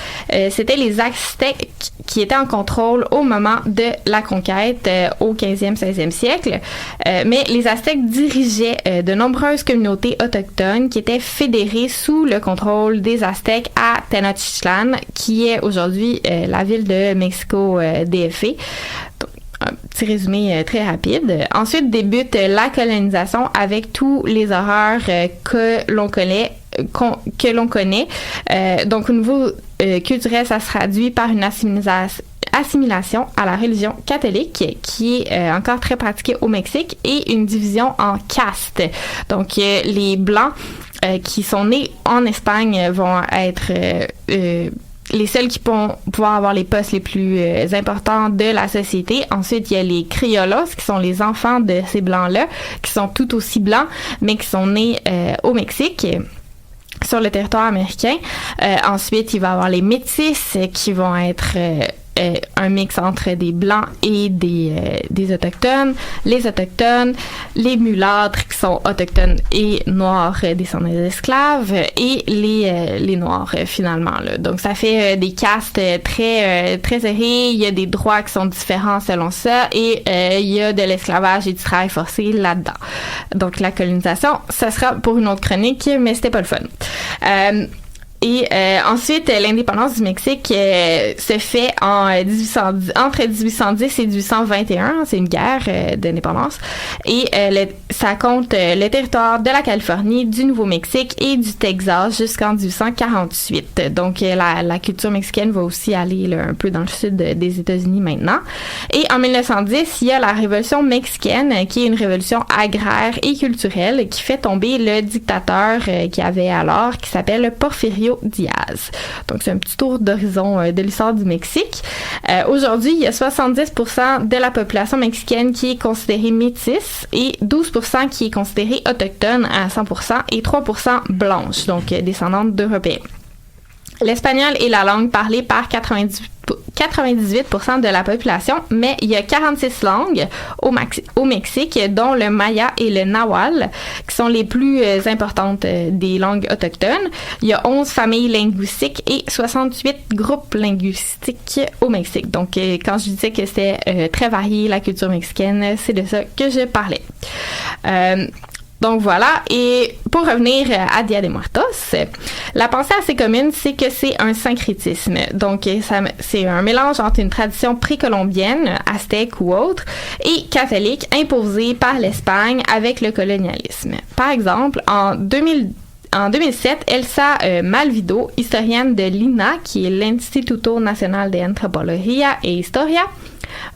C'était les Aztèques qui étaient en contrôle au moment de la conquête au 15e, 16e siècle. Mais les Aztèques dirigeaient de nombreuses communautés autochtones qui étaient fédérées sous le contrôle des Aztèques à Tenochtitlan, qui est aujourd'hui la ville de Mexico DF. Un petit résumé très rapide. Ensuite débute la colonisation avec tous les horreurs que l'on connaît. Donc au niveau culturel, ça se traduit par une assimilation à la religion catholique qui est encore très pratiquée au Mexique et une division en castes. Donc les Blancs qui sont nés en Espagne vont être les seuls qui vont pouvoir avoir les postes les plus importants de la société. Ensuite, il y a les criollos, qui sont les enfants de ces Blancs-là, qui sont tout aussi blancs, mais qui sont nés au Mexique, sur le territoire américain. Ensuite, il va y avoir les métis, qui vont être un mix entre des Blancs et des Autochtones, les mulâtres qui sont autochtones et noirs descendants d'esclaves, et les Noirs finalement. Là. Donc ça fait des castes très serrées, il y a des droits qui sont différents selon ça, et il y a de l'esclavage et du travail forcé là-dedans. Donc la colonisation, ça sera pour une autre chronique, mais c'était pas le fun. Et ensuite, l'indépendance du Mexique se fait entre 1810 et 1821. C'est une guerre d'indépendance. Et ça compte le territoire de la Californie, du Nouveau-Mexique et du Texas jusqu'en 1848. Donc, la culture mexicaine va aussi aller là, un peu dans le sud des États-Unis maintenant. Et en 1910, il y a la Révolution mexicaine, qui est une révolution agraire et culturelle qui fait tomber le dictateur qu'il y avait alors, qui s'appelle Porfirio Diaz. Donc, c'est un petit tour d'horizon de l'histoire du Mexique. Aujourd'hui, il y a 70% de la population mexicaine qui est considérée métisse et 12% qui est considérée autochtone à 100% et 3% blanche, donc descendante d'Européens. L'espagnol est la langue parlée par 98% de la population, mais il y a 46 langues au Mexique, dont le maya et le nahual, qui sont les plus importantes des langues autochtones. Il y a 11 familles linguistiques et 68 groupes linguistiques au Mexique. Donc, quand je disais que c'était très varié, la culture mexicaine, c'est de ça que je parlais. Donc voilà, et pour revenir à Dia de Muertos, la pensée assez commune, c'est que c'est un syncrétisme. Donc c'est un mélange entre une tradition précolombienne, aztèque ou autre, et catholique imposée par l'Espagne avec le colonialisme. Par exemple, en 2007, Elsa Malvido, historienne de l'INA, qui est l'Instituto Nacional de Antropología e Historia,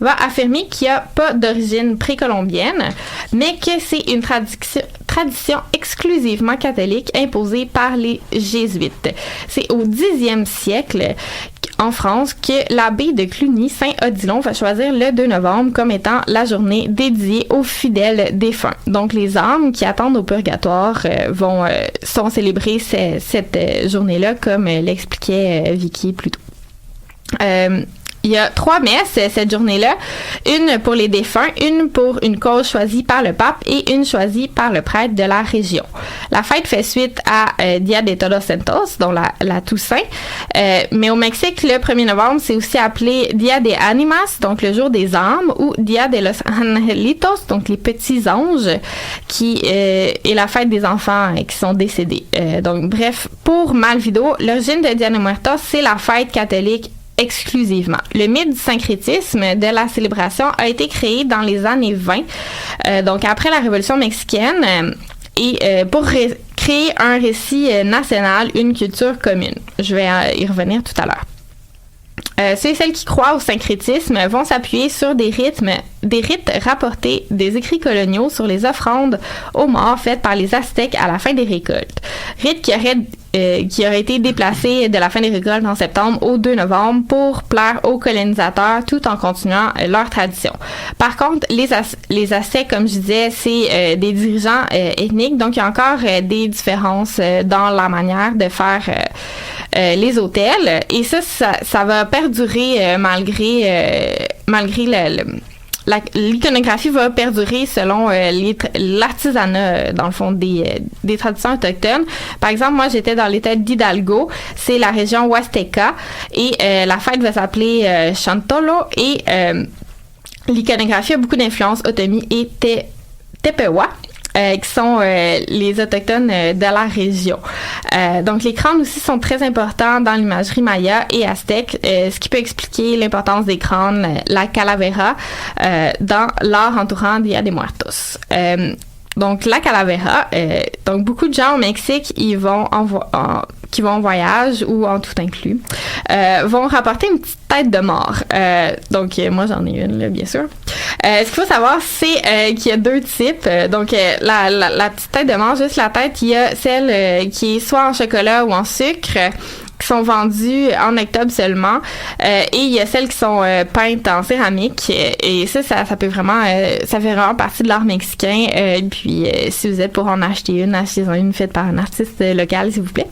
va affirmer qu'il n'y a pas d'origine précolombienne, mais que c'est une tradition exclusivement catholique imposée par les jésuites. C'est au 10e siècle, en France, que l'abbé de Cluny, Saint-Odilon, va choisir le 2 novembre comme étant la journée dédiée aux fidèles défunts. Donc, les âmes qui attendent au purgatoire sont célébrées cette journée-là, comme l'expliquait Vicky plus tôt. Il y a 3 messes cette journée-là, une pour les défunts, une pour une cause choisie par le pape et une choisie par le prêtre de la région. La fête fait suite à Dia de Todos Santos, dont la Toussaint, mais au Mexique, le 1er novembre, c'est aussi appelé Dia de Animas, donc le jour des âmes, ou Dia de los Angelitos, donc les petits anges, qui est la fête des enfants qui sont décédés. Donc bref, pour Malvido, l'origine de Dia de Muertos, c'est la fête catholique exclusivement. Le mythe du syncrétisme de la célébration a été créé dans les années 20, donc après la Révolution mexicaine, et pour créer un récit national, une culture commune. Je vais y revenir tout à l'heure. Ceux et celles qui croient au syncrétisme vont s'appuyer sur des rites rapportés des écrits coloniaux sur les offrandes aux morts faites par les Aztèques à la fin des récoltes. Rites qui auraient été déplacés de la fin des récoltes en septembre au 2 novembre pour plaire aux colonisateurs tout en continuant leur tradition. Par contre, les Aztèques, comme je disais, c'est des dirigeants ethniques, donc il y a encore des différences dans la manière de faire les autels, et ça va perdurer malgré l'iconographie va perdurer selon l'artisanat, dans le fond, des traditions autochtones. Par exemple, moi, j'étais dans l'État d'Hidalgo, c'est la région Huasteca, et la fête va s'appeler Chantolo, et l'iconographie a beaucoup d'influences otomi et tepewa, qui sont les autochtones de la région. Donc, les crânes aussi sont très importants dans l'imagerie maya et aztèque, ce qui peut expliquer l'importance des crânes, la calavera, dans l'art entourant Dia de Muertos. Donc, la calavera, donc beaucoup de gens au Mexique, qui vont en voyage ou en tout inclus, vont rapporter une petite tête de mort. Donc, moi, j'en ai une, là, bien sûr. Ce qu'il faut savoir, c'est qu'il y a 2 types. Donc, la petite tête de mort, juste la tête, il y a celle qui est soit en chocolat ou en sucre, qui sont vendues en octobre seulement, et il y a celles qui sont peintes en céramique, et ça peut vraiment ça fait vraiment partie de l'art mexicain, puis si vous êtes pour en acheter une, achetez-en une faite par un artiste local, s'il vous plaît.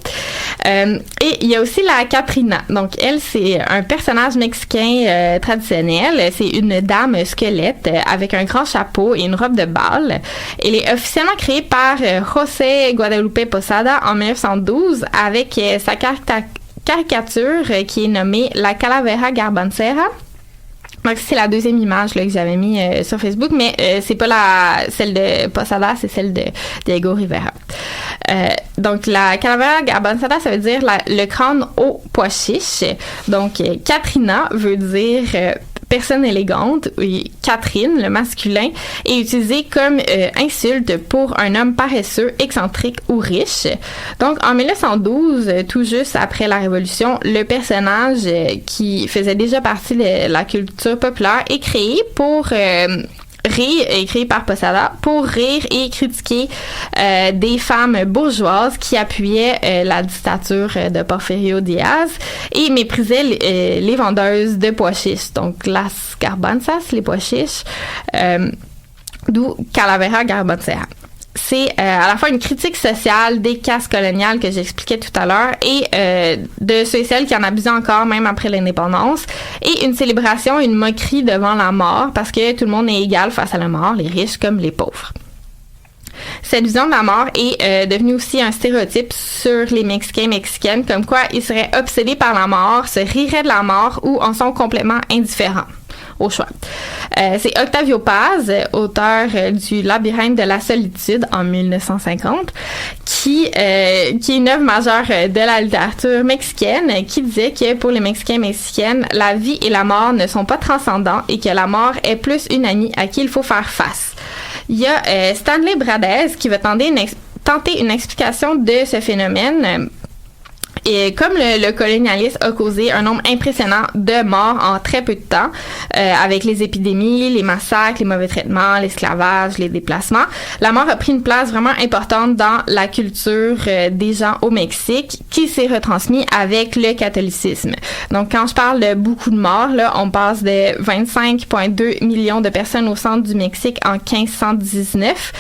Et il y a aussi la Catrina. Donc elle, c'est un personnage mexicain traditionnel. C'est une dame squelette avec un grand chapeau et une robe de bal. Elle est officiellement créée par José Guadalupe Posada en 1912 avec sa caricature qui est nommée la Calavera Garbancera. Donc, c'est la deuxième image là, que j'avais mis sur Facebook, mais c'est pas celle de Posada, c'est celle de Diego Rivera. Donc, la Calavera Garbancera, ça veut dire le crâne au pois chiche. Donc, Catrina veut dire personne élégante, et Catherine, le masculin, est utilisé comme insulte pour un homme paresseux, excentrique ou riche. Donc, en 1912, tout juste après la Révolution, le personnage qui faisait déjà partie de la culture populaire est créé pour écrit par Posada pour rire et critiquer des femmes bourgeoises qui appuyaient la dictature de Porfirio Diaz et méprisaient les vendeuses de pois chiches. Donc, las garbanzas, les pois chiches, d'où Calavera Garbancera. C'est à la fois une critique sociale des castes coloniales que j'expliquais tout à l'heure et de ceux et celles qui en abusaient encore même après l'indépendance, et une célébration, une moquerie devant la mort parce que tout le monde est égal face à la mort, les riches comme les pauvres. Cette vision de la mort est devenue aussi un stéréotype sur les Mexicains et Mexicaines, comme quoi ils seraient obsédés par la mort, se riraient de la mort ou en sont complètement indifférents. Au choix. C'est Octavio Paz, auteur du Labyrinthe de la solitude en 1950, qui est une œuvre majeure de la littérature mexicaine, qui disait que pour les Mexicains et Mexicaines, la vie et la mort ne sont pas transcendants et que la mort est plus une amie à qui il faut faire face. Il y a Stanley Bradez qui va tenter une explication de ce phénomène. Et comme le colonialisme a causé un nombre impressionnant de morts en très peu de temps, avec les épidémies, les massacres, les mauvais traitements, l'esclavage, les déplacements, la mort a pris une place vraiment importante dans la culture des gens au Mexique, qui s'est retransmise avec le catholicisme. Donc, quand je parle de beaucoup de morts, là, on passe de 25,2 millions de personnes au centre du Mexique en 1519,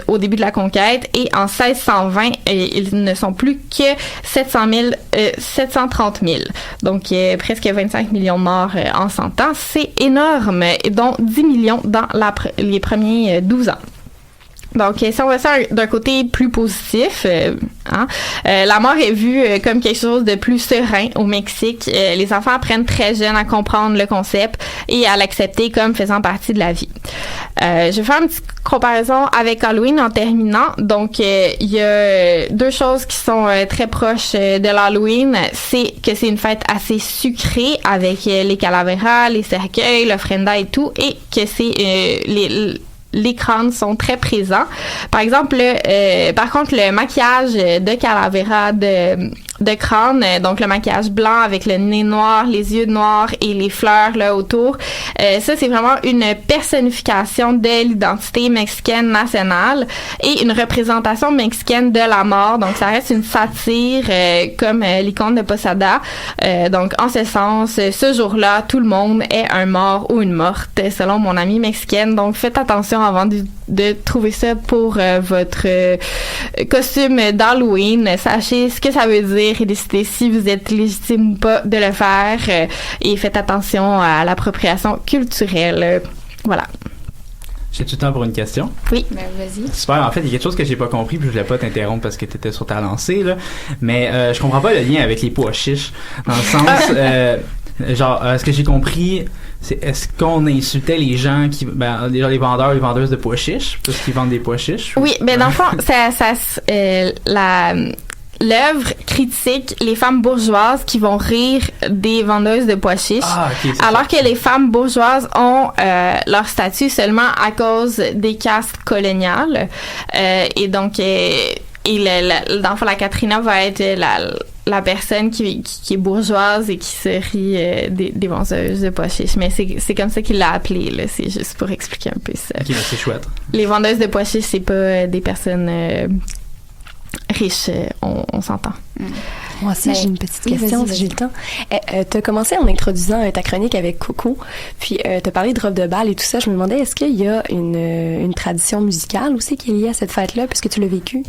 au début de la conquête, et en 1620, ils ne sont plus que 730 000. Donc, presque 25 millions de morts en 100 ans. C'est énorme, dont 10 millions dans les premiers 12 ans. Donc, si on va faire d'un côté plus positif, la mort est vue comme quelque chose de plus serein au Mexique. Les enfants apprennent très jeunes à comprendre le concept et à l'accepter comme faisant partie de la vie. Je vais faire une petite comparaison avec Halloween en terminant. Donc, il y a 2 choses qui sont très proches de l'Halloween. C'est que c'est une fête assez sucrée avec les calaveras, les cercueils, l'ofrenda et tout, et que c'est les crânes sont très présents. Par exemple, par contre, le maquillage de calavera de crâne, donc le maquillage blanc avec le nez noir, les yeux noirs et les fleurs là autour. Ça, c'est vraiment une personnification de l'identité mexicaine nationale et une représentation mexicaine de la mort. Donc, ça reste une satire comme l'icône de Posada. Donc, en ce sens, ce jour-là, tout le monde est un mort ou une morte, selon mon amie mexicaine. Donc, faites attention avant de trouver ça pour votre costume d'Halloween. Sachez ce que ça veut dire et décidez si vous êtes légitime ou pas de le faire. Et faites attention à l'appropriation culturelle. Voilà. J'ai tout le temps pour une question. Oui. Ben, vas-y. Super. En fait, il y a quelque chose que j'ai pas compris, puis je voulais pas t'interrompre parce que t'étais sur ta lancée, là. Mais je comprends pas le lien avec les pois chiches. Dans le sens, ce que j'ai compris, c'est est-ce qu'on insultait les gens qui, les vendeurs, les vendeuses de pois chiches, parce qu'ils vendent des pois chiches? Oui, mais dans le fond, l'œuvre critique les femmes bourgeoises qui vont rire des vendeuses de pois chiches, alors que les femmes bourgeoises ont leur statut seulement à cause des castes coloniales. Et donc, dans le fond, la Katrina va être la personne qui est bourgeoise et qui se rit des vendeuses de pois chiches. Mais c'est comme ça qu'il l'a appelé, là. C'est juste pour expliquer un peu ça. Ok, c'est chouette. Les vendeuses de pois chiches, c'est pas des personnes riches, on s'entend. Moi aussi, j'ai une petite question, si j'ai le temps. Tu as commencé en introduisant ta chronique avec Coco, puis tu as parlé de robe de bal et tout ça. Je me demandais, est-ce qu'il y a une tradition musicale aussi qui est liée à cette fête-là, puisque tu l'as vécue?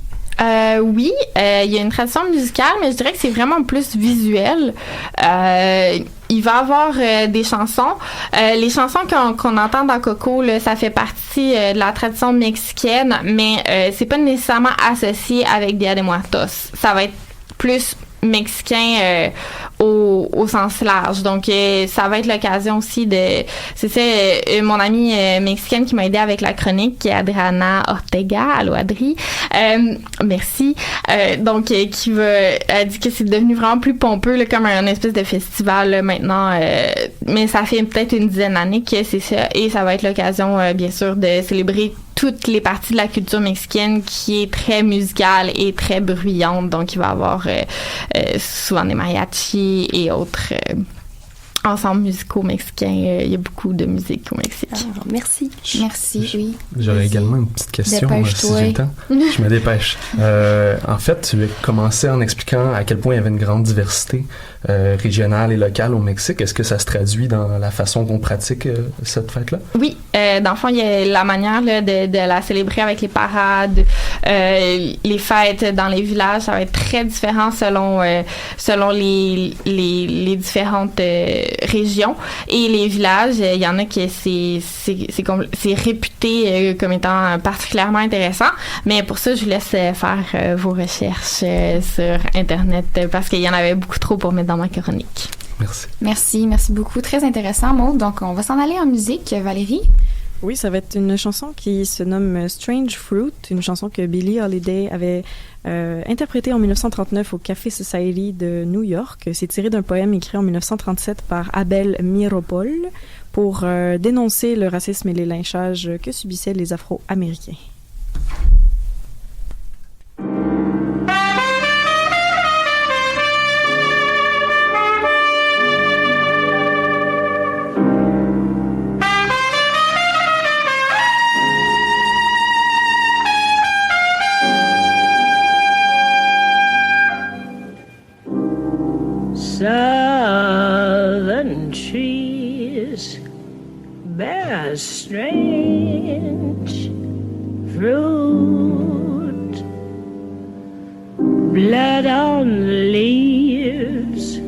Oui, il y a une tradition musicale, mais je dirais que c'est vraiment plus visuel. Il va y avoir des chansons. Les chansons qu'on entend dans Coco, là, ça fait partie de la tradition mexicaine, mais c'est pas nécessairement associé avec Dia de Muertos. Ça va être plus mexicain au sens large. Donc, ça va être l'occasion aussi de... C'est ça, mon amie mexicaine qui m'a aidée avec la chronique, qui est Adriana Ortega. Allô, Adri. Merci. Donc, qui a dit que c'est devenu vraiment plus pompeux, là, comme un espèce de festival là, maintenant. Mais ça fait peut-être une dizaine d'années que c'est ça. Et ça va être l'occasion, bien sûr, de célébrer toutes les parties de la culture mexicaine qui est très musicale et très bruyante. Donc, il va y avoir souvent des mariachis et autres ensembles musicaux mexicains. Il y a beaucoup de musique au Mexique. Alors, merci. Merci, oui. J'aurais également une petite question, si j'ai le temps. Je me dépêche. En fait, tu as commencé en expliquant à quel point il y avait une grande diversité régionale et locale au Mexique. Est-ce que ça se traduit dans la façon qu'on pratique cette fête-là? Oui. Dans le fond, il y a la manière là, de la célébrer avec les parades, les fêtes dans les villages. Ça va être très différent selon les différentes régions. Et les villages, il y en a qui c'est réputé comme étant particulièrement intéressant. Mais pour ça, je vous laisse faire vos recherches sur Internet parce qu'il y en avait beaucoup trop pour mettre dans ma chronique. Merci beaucoup. Très intéressant, Maud. Donc, on va s'en aller en musique. Valérie? Oui, ça va être une chanson qui se nomme Strange Fruit, une chanson que Billie Holiday avait interprétée en 1939 au Café Society de New York. C'est tiré d'un poème écrit en 1937 par Abel Meeropol pour dénoncer le racisme et les lynchages que subissaient les Afro-Américains. Southern trees bear strange fruit, blood on the leaves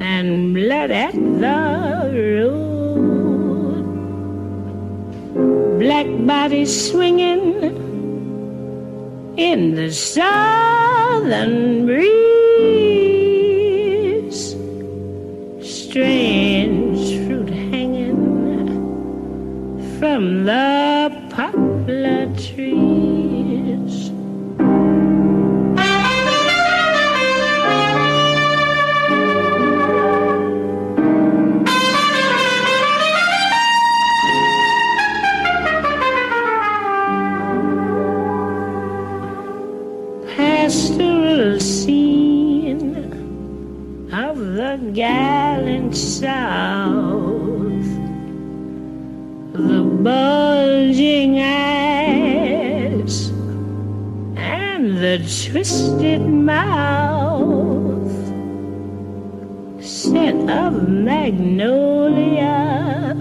and blood at the root, black bodies swinging in the southern breeze. Strange fruit hanging from the poplar trees. Pastoral scene the gallant South, the bulging eyes and the twisted mouth, scent of magnolia,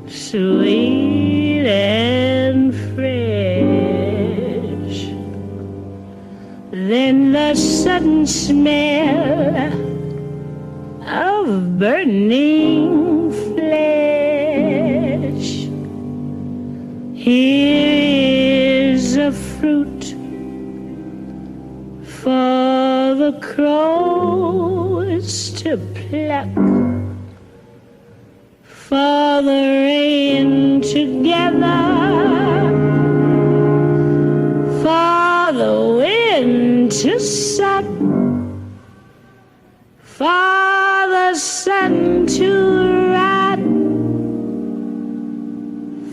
sweet and fresh. Then the sudden smell of burning flesh. Here is a fruit for the crows to pluck, for the rain to gather, for the wind to suck, for the sun to rot,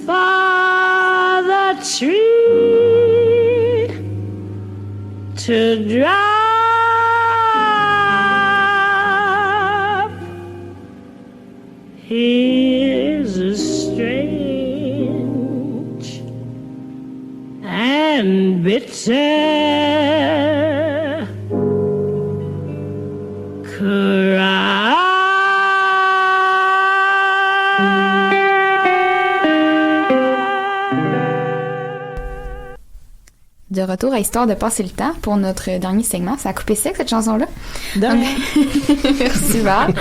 for the tree to drop. Here's a strange and bitter De retour à Histoire de passer le temps pour notre dernier segment. Ça a coupé sec, cette chanson-là. Donc, merci, Val.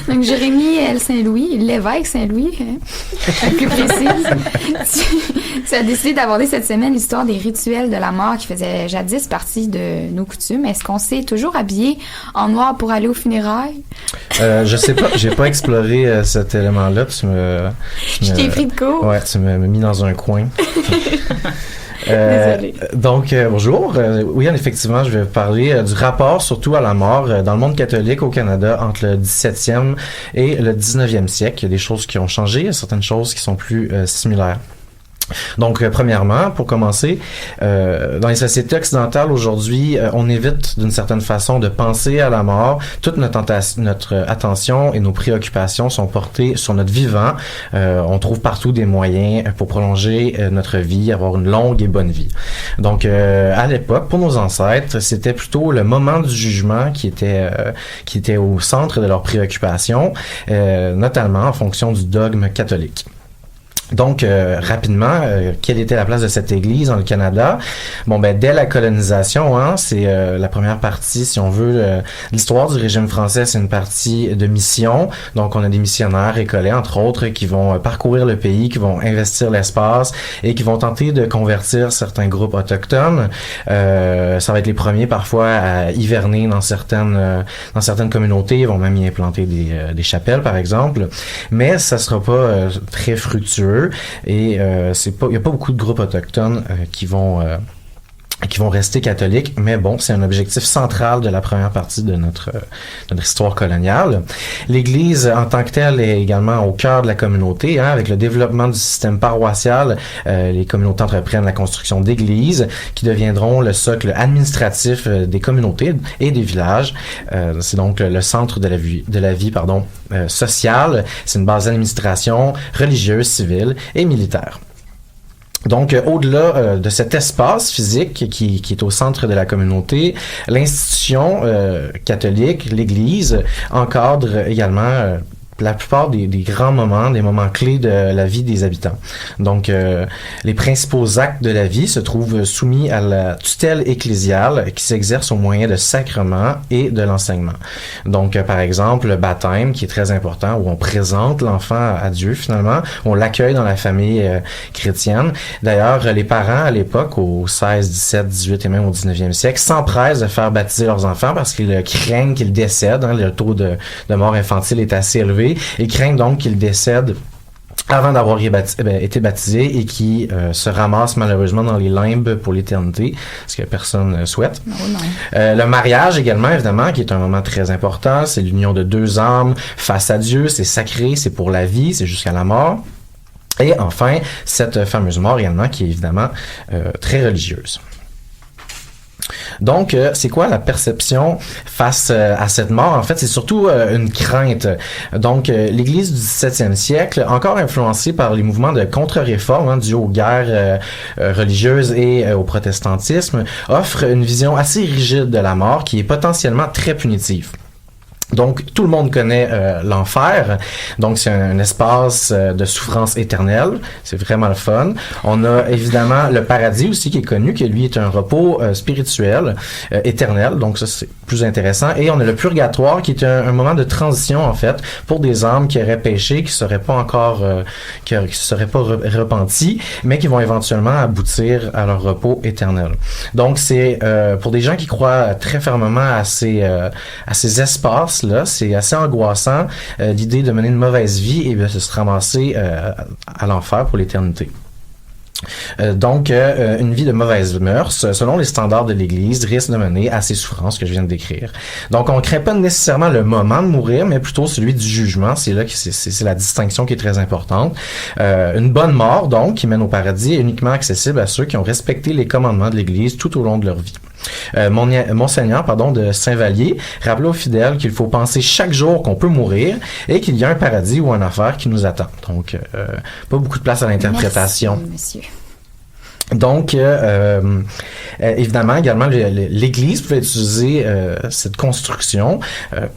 Donc, Jérémy L. Saint-Louis, l'évêque Saint-Louis, plus précise, tu as décidé d'aborder cette semaine l'histoire des rituels de la mort qui faisaient jadis partie de nos coutumes. Est-ce qu'on s'est toujours habillé en noir pour aller aux funérailles? Je sais pas, j'ai pas exploré cet élément-là. Je t'ai pris de court. Ouais, tu m'as mis dans un coin. Désolée. Donc, bonjour. Oui, effectivement, je vais parler du rapport surtout à la mort dans le monde catholique au Canada entre le 17e et le 19e siècle. Il y a des choses qui ont changé, il y a certaines choses qui sont plus similaires. Donc, premièrement, pour commencer, dans les sociétés occidentales aujourd'hui, on évite d'une certaine façon de penser à la mort. Toute notre attention et nos préoccupations sont portées sur notre vivant. On trouve partout des moyens pour prolonger notre vie, avoir une longue et bonne vie. Donc, à l'époque, pour nos ancêtres, c'était plutôt le moment du jugement qui était au centre de leurs préoccupations, notamment en fonction du dogme catholique. Donc, rapidement, quelle était la place de cette église dans le Canada? Bon, ben, dès la colonisation, c'est la première partie, si on veut, l'histoire du régime français, c'est une partie de mission. Donc, on a des missionnaires récollets, entre autres, qui vont parcourir le pays, qui vont investir l'espace et qui vont tenter de convertir certains groupes autochtones. Ça va être les premiers, parfois, à hiverner dans certaines communautés. Ils vont même y implanter des chapelles, par exemple. Mais ça sera pas très fructueux. Et il y a pas beaucoup de groupes autochtones qui vont rester catholiques, mais bon, c'est un objectif central de la première partie de notre histoire coloniale. L'Église, en tant que telle, est également au cœur de la communauté. Avec le développement du système paroissial, les communautés entreprennent la construction d'églises qui deviendront le socle administratif des communautés et des villages. C'est donc le centre de la vie sociale. C'est une base d'administration religieuse, civile et militaire. Donc, au-delà de cet espace physique qui est au centre de la communauté, l'institution catholique, l'Église, encadre également la plupart des grands moments, des moments clés de la vie des habitants. Donc, les principaux actes de la vie se trouvent soumis à la tutelle ecclésiale qui s'exerce au moyen de sacrements et de l'enseignement. Donc, par exemple, le baptême, qui est très important, où on présente l'enfant à Dieu, finalement, on l'accueille dans la famille chrétienne. D'ailleurs, les parents, à l'époque, au 16, 17, 18 et même au 19e siècle, s'empressent de faire baptiser leurs enfants parce qu'ils craignent qu'ils décèdent. Le taux de mort infantile est assez élevé. Ils craignent donc qu'ils décèdent avant d'avoir été baptisés et qui se ramassent malheureusement dans les limbes pour l'éternité, ce que personne souhaite. Le mariage également, évidemment, qui est un moment très important, c'est l'union de deux âmes face à Dieu, c'est sacré, c'est pour la vie, c'est jusqu'à la mort. Et enfin, cette fameuse mort également qui est évidemment très religieuse. Donc, c'est quoi la perception face à cette mort? En fait, c'est surtout une crainte. Donc, l'Église du 17e siècle, encore influencée par les mouvements de contre-réforme dus aux guerres religieuses et au protestantisme, offre une vision assez rigide de la mort qui est potentiellement très punitive. Donc, tout le monde connaît l'enfer. Donc, c'est un espace de souffrance éternelle. C'est vraiment le fun. On a évidemment le paradis aussi qui est connu, qui lui est un repos spirituel éternel. Donc, ça, c'est plus intéressant. Et on a le purgatoire qui est un moment de transition, en fait, pour des âmes qui auraient péché, qui seraient pas encore, qui seraient pas repentis, mais qui vont éventuellement aboutir à leur repos éternel. Donc, c'est pour des gens qui croient très fermement à ces espaces là, c'est assez angoissant, l'idée de mener une mauvaise vie et de se ramasser à l'enfer pour l'éternité. Donc, une vie de mauvaise mœurs, selon les standards de l'Église, risque de mener à ces souffrances que je viens de décrire. Donc, on craint pas nécessairement le moment de mourir, mais plutôt celui du jugement. C'est là que c'est la distinction qui est très importante. Une bonne mort, donc, qui mène au paradis, est uniquement accessible à ceux qui ont respecté les commandements de l'Église tout au long de leur vie. Monseigneur de Saint-Vallier rappelait aux fidèles qu'il faut penser chaque jour qu'on peut mourir et qu'il y a un paradis ou un enfer qui nous attend. Donc, pas beaucoup de place à l'interprétation. Merci, monsieur. Donc, évidemment, également, l'Église pouvait utiliser cette construction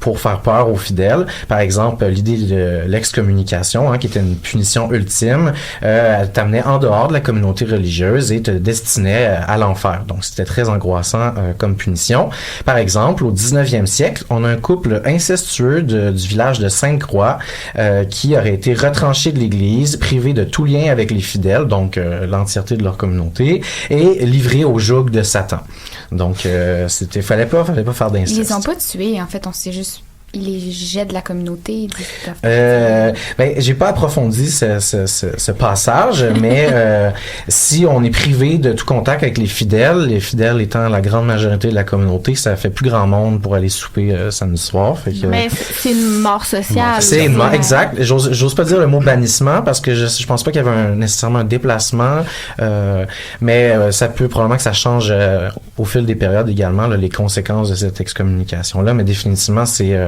pour faire peur aux fidèles. Par exemple, l'idée de l'excommunication, qui était une punition ultime, elle t'amenait en dehors de la communauté religieuse et te destinait à l'enfer. Donc, c'était très angoissant comme punition. Par exemple, au 19e siècle, on a un couple incestueux du village de Sainte-Croix qui aurait été retranché de l'Église, privé de tout lien avec les fidèles, donc l'entièreté de leur communauté, et livré au joug de Satan. Donc, fallait pas faire d'inceste. Ils les ont pas tués, en fait, on sait juste... Ils les jettent de la communauté. J'ai pas approfondi ce passage, mais si on est privé de tout contact avec les fidèles étant la grande majorité de la communauté, ça fait plus grand monde pour aller souper samedi soir. Fait que, mais c'est une mort sociale. C'est une mort, exact. J'ose pas dire le mot bannissement parce que je pense pas qu'il y avait nécessairement un déplacement, mais ça peut probablement que ça change au fil des périodes également les conséquences de cette excommunication-là, mais définitivement c'est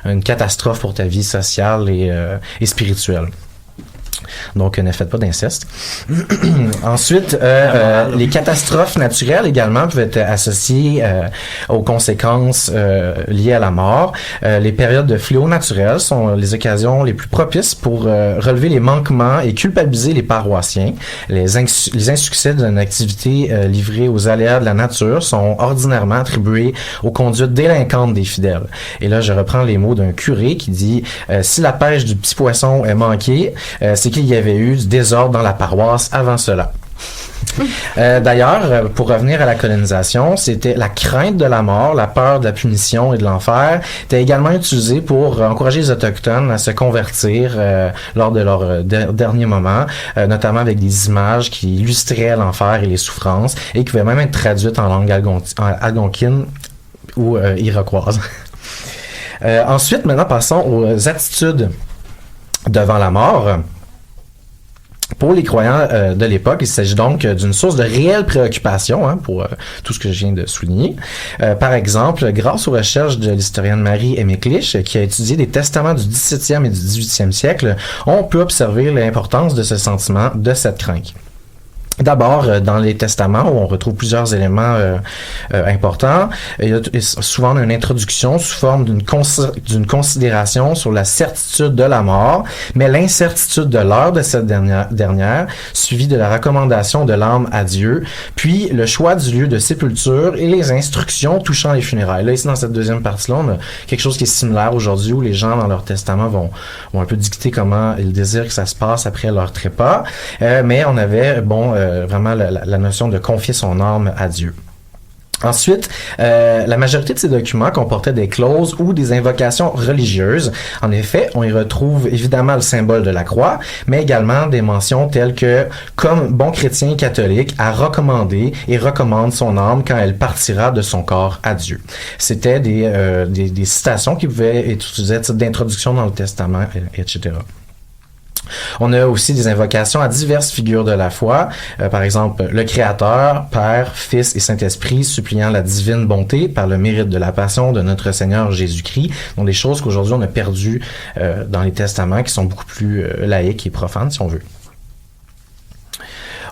une catastrophe pour ta vie sociale et spirituelle. Donc, ne faites pas d'inceste. Ensuite, les catastrophes naturelles également peuvent être associées aux conséquences liées à la mort. Les périodes de fléaux naturels sont les occasions les plus propices pour relever les manquements et culpabiliser les paroissiens. Les insuccès d'une activité livrée aux aléas de la nature sont ordinairement attribués aux conduites délinquantes des fidèles. Et là, je reprends les mots d'un curé qui dit « Si la pêche du petit poisson est manquée, c'est qu'il y avait eu du désordre dans la paroisse avant cela. » D'ailleurs, pour revenir à la colonisation, c'était la crainte de la mort, la peur de la punition et de l'enfer était également utilisée pour encourager les Autochtones à se convertir lors de leur dernier moment, notamment avec des images qui illustraient l'enfer et les souffrances et qui pouvaient même être traduites en langue algonquine ou iroquoise. Ensuite, maintenant, passons aux attitudes devant la mort. Pour les croyants de l'époque, il s'agit donc d'une source de réelle préoccupation pour tout ce que je viens de souligner. Par exemple, grâce aux recherches de l'historienne Marie Emeklich, qui a étudié des testaments du 17e et du 18e siècle, on peut observer l'importance de ce sentiment, de cette crainte. D'abord, dans les testaments, où on retrouve plusieurs éléments importants, il y a souvent une introduction sous forme d'une considération sur la certitude de la mort, mais l'incertitude de l'heure de cette dernière, suivie de la recommandation de l'âme à Dieu, puis le choix du lieu de sépulture et les instructions touchant les funérailles. Là, ici, dans cette deuxième partie-là, on a quelque chose qui est similaire aujourd'hui, où les gens, dans leur testament, vont un peu dicter comment ils désirent que ça se passe après leur trépas, mais on avait, vraiment la notion de confier son âme à Dieu. Ensuite, la majorité de ces documents comportaient des clauses ou des invocations religieuses. En effet, on y retrouve évidemment le symbole de la croix, mais également des mentions telles que « Comme bon chrétien catholique a recommandé et recommande son âme quand elle partira de son corps à Dieu ». C'était des citations qui pouvaient être utilisées à titre d'introduction dans le testament, etc. On a aussi des invocations à diverses figures de la foi, par exemple le Créateur, Père, Fils et Saint-Esprit, suppliant la divine bonté par le mérite de la passion de notre Seigneur Jésus-Christ, donc des choses qu'aujourd'hui on a perdues dans les testaments, qui sont beaucoup plus laïques et profanes, si on veut.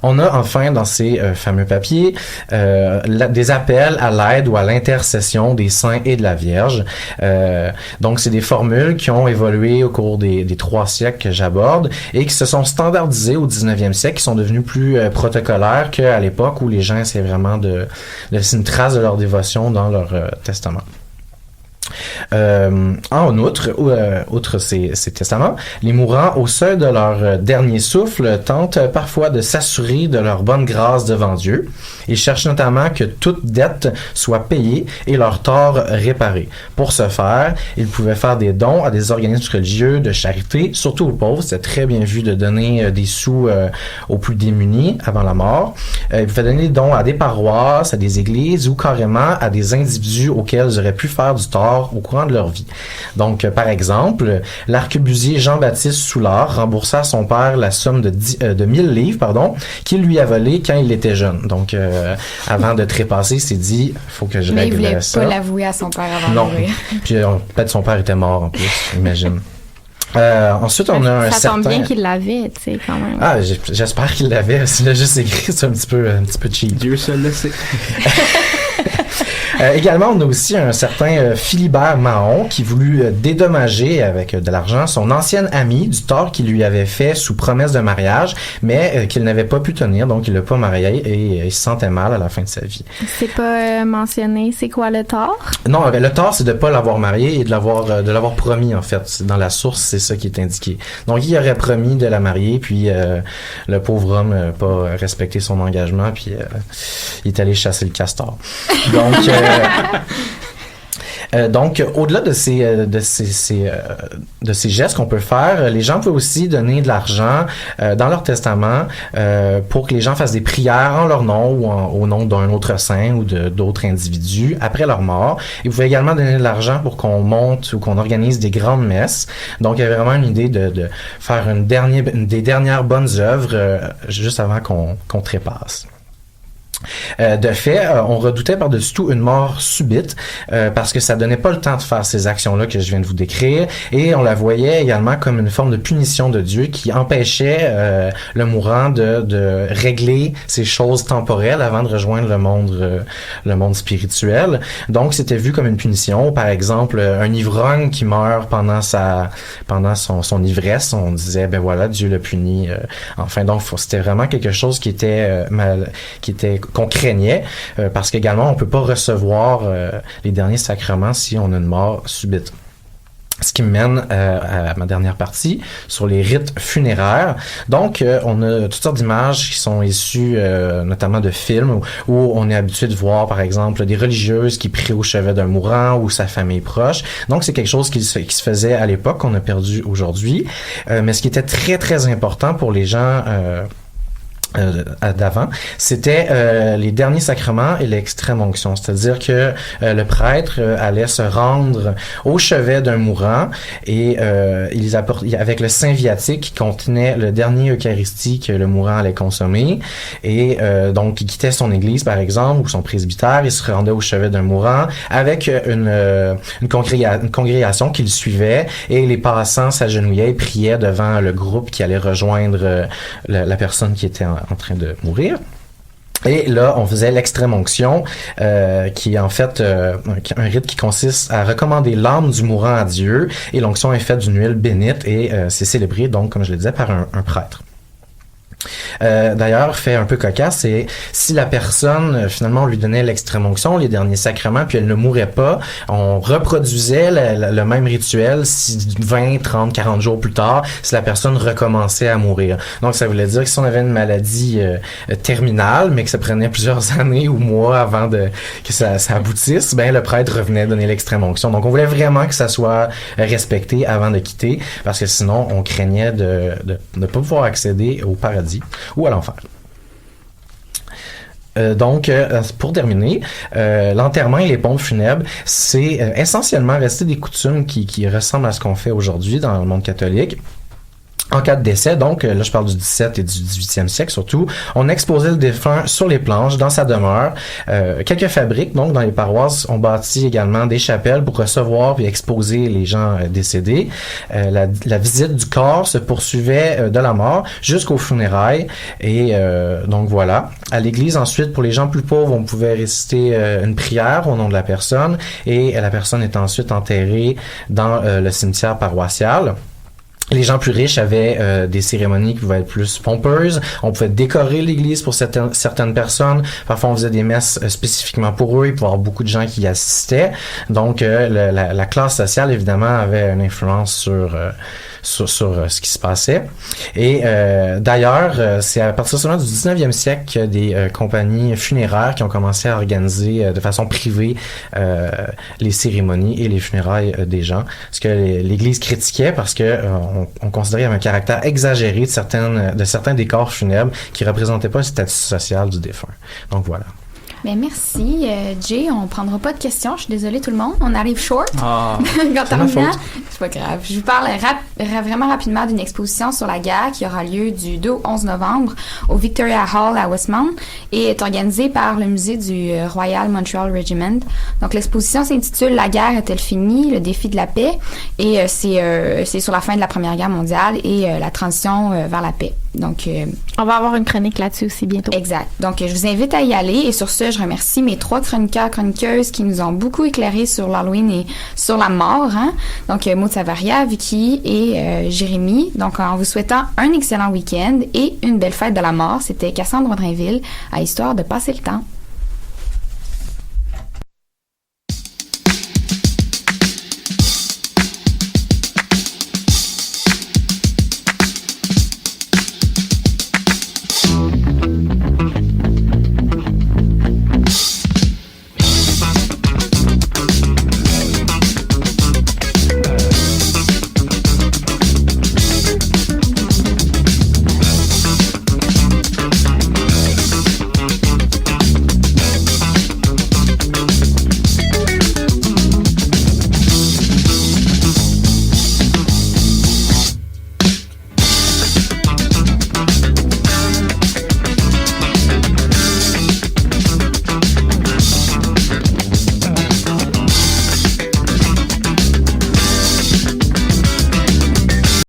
On a enfin dans ces fameux papiers des appels à l'aide ou à l'intercession des saints et de la Vierge. Donc c'est des formules qui ont évolué au cours des 3 siècles que j'aborde et qui se sont standardisées au 19e siècle, qui sont devenues plus protocolaires qu'à l'époque où les gens essaient vraiment de laisser une trace de leur dévotion dans leur testament. En outre ces testaments, les mourants au seuil de leur dernier souffle tentent parfois de s'assurer de leur bonne grâce devant Dieu. Ils cherchent notamment que toute dette soit payée et leur tort réparé. Pour ce faire, ils pouvaient faire des dons à des organismes religieux de charité, surtout aux pauvres. C'était très bien vu de donner des sous aux plus démunis avant la mort. Ils pouvaient donner des dons à des paroisses, à des églises ou carrément à des individus auxquels ils auraient pu faire du tort au courant de leur vie. Donc, par exemple, l'arquebusier Jean-Baptiste Soulard remboursa à son père la somme de 1000 livres, qu'il lui a volé quand il était jeune. Donc, avant de trépasser, il s'est dit, faut que je règle ça. Mais il voulait pas l'avouer à son père avant de mourir. Puis, peut-être son père était mort en plus, j'imagine. Ensuite, on a un certain... Ça tombe bien qu'il l'avait, tu sais, quand même. Ah, j'espère qu'il l'avait. S'il l'a juste écrit, c'est un petit peu cheap. Dieu seul le sait. Également, on a aussi un certain Philibert Mahon qui voulut dédommager avec de l'argent son ancienne amie du tort qu'il lui avait fait sous promesse de mariage, mais qu'il n'avait pas pu tenir, donc il l'a pas marié et il se sentait mal à la fin de sa vie. C'est pas mentionné, c'est quoi le tort? Non, le tort, c'est de pas l'avoir marié et de l'avoir promis, en fait. Dans la source, c'est ça qui est indiqué. Donc, il aurait promis de la marier, puis le pauvre homme n'a pas respecté son engagement, puis il est allé chasser le castor. Donc, au-delà de ces gestes qu'on peut faire, les gens peuvent aussi donner de l'argent dans leur testament pour que les gens fassent des prières en leur nom ou au nom d'un autre saint ou d'autres individus après leur mort. Ils pouvaient également donner de l'argent pour qu'on monte ou qu'on organise des grandes messes. Donc, il y avait vraiment une idée de faire des dernières bonnes œuvres juste avant qu'on trépasse. De fait, on redoutait par-dessus tout une mort subite parce que ça donnait pas le temps de faire ces actions-là que je viens de vous décrire et on la voyait également comme une forme de punition de Dieu qui empêchait le mourant de régler ces choses temporelles avant de rejoindre le monde spirituel. Donc, c'était vu comme une punition. Par exemple, un ivrogne qui meurt pendant son ivresse, on disait, ben voilà, Dieu le punit. Enfin, donc, c'était vraiment quelque chose qui était qu'on craignait, parce qu'également, on peut pas recevoir les derniers sacrements si on a une mort subite. Ce qui me mène à ma dernière partie sur les rites funéraires. Donc, on a toutes sortes d'images qui sont issues notamment de films où on est habitué de voir, par exemple, des religieuses qui prient au chevet d'un mourant ou sa famille proche. Donc, c'est quelque chose qui se faisait à l'époque, qu'on a perdu aujourd'hui. Mais ce qui était très, très important pour les gens d'avant, c'était les derniers sacrements et l'extrême onction. C'est-à-dire que le prêtre allait se rendre au chevet d'un mourant et ils apportaient avec le saint viatique qui contenait le dernier Eucharistie que le mourant allait consommer et donc il quittait son église par exemple ou son presbytère, il se rendait au chevet d'un mourant avec une congrégation qui le suivait et les passants s'agenouillaient et priaient devant le groupe qui allait rejoindre la personne qui était en train de mourir. Et là, on faisait l'extrême onction, qui est en fait un rite qui consiste à recommander l'âme du mourant à Dieu. Et l'onction est faite d'une huile bénite et c'est célébré, donc, comme je le disais, par un prêtre. D'ailleurs, fait un peu cocasse, c'est si la personne, finalement, on lui donnait l'extrême onction, les derniers sacrements, puis elle ne mourait pas, on reproduisait le même rituel 20, 30, 40 jours plus tard, si la personne recommençait à mourir. Donc, ça voulait dire que si on avait une maladie terminale, mais que ça prenait plusieurs années ou mois avant que ça aboutisse, ben le prêtre revenait donner l'extrême onction. Donc, on voulait vraiment que ça soit respecté avant de quitter, parce que sinon, on craignait de ne pas pouvoir accéder au paradis ou à l'enfer. Donc, pour terminer, l'enterrement et les pompes funèbres, c'est essentiellement resté des coutumes qui ressemblent à ce qu'on fait aujourd'hui dans le monde catholique. En cas de décès, donc, là je parle du 17 et du 18e siècle surtout, on exposait le défunt sur les planches, dans sa demeure. Quelques fabriques, donc, dans les paroisses, ont bâti également des chapelles pour recevoir et exposer les gens décédés. La visite du corps se poursuivait de la mort jusqu'aux funérailles. Et donc voilà. À l'église, ensuite, pour les gens plus pauvres, on pouvait réciter une prière au nom de la personne et la personne est ensuite enterrée dans le cimetière paroissial. Les gens plus riches avaient des cérémonies qui pouvaient être plus pompeuses. On pouvait décorer l'église pour certaines personnes. Parfois, on faisait des messes spécifiquement pour eux. Il pouvait y avoir beaucoup de gens qui y assistaient. Donc, la classe sociale, évidemment, avait une influence sur ce qui se passait. Et d'ailleurs, c'est à partir seulement du 19e siècle qu'il y a des compagnies funéraires qui ont commencé à organiser de façon privée les cérémonies et les funérailles des gens. Ce que l'Église critiquait parce que on considérait qu'il y avait un caractère exagéré de certains décors funèbres qui représentaient pas le statut social du défunt. Donc voilà. Mais merci, Jay. On prendra pas de questions. Je suis désolée, tout le monde. On arrive short. C'est pas grave. Je vous parle vraiment rapidement d'une exposition sur la guerre qui aura lieu du 2 au 11 novembre au Victoria Hall à Westmount et est organisée par le musée du Royal Montreal Regiment. Donc, l'exposition s'intitule « La guerre est-elle finie? Le défi de la paix » et c'est sur la fin de la Première Guerre mondiale et la transition vers la paix. Donc, on va avoir une chronique là-dessus aussi bientôt. Exact. Donc, je vous invite à y aller. Et sur ce, je remercie mes 3 chroniqueuses qui nous ont beaucoup éclairé sur l'Halloween et sur la mort. Hein? Donc, Maud Savaria, Vicky et Jérémy. Donc, en vous souhaitant un excellent week-end et une belle fête de la mort, c'était Cassandre Vaudreinville à Histoire de passer le temps.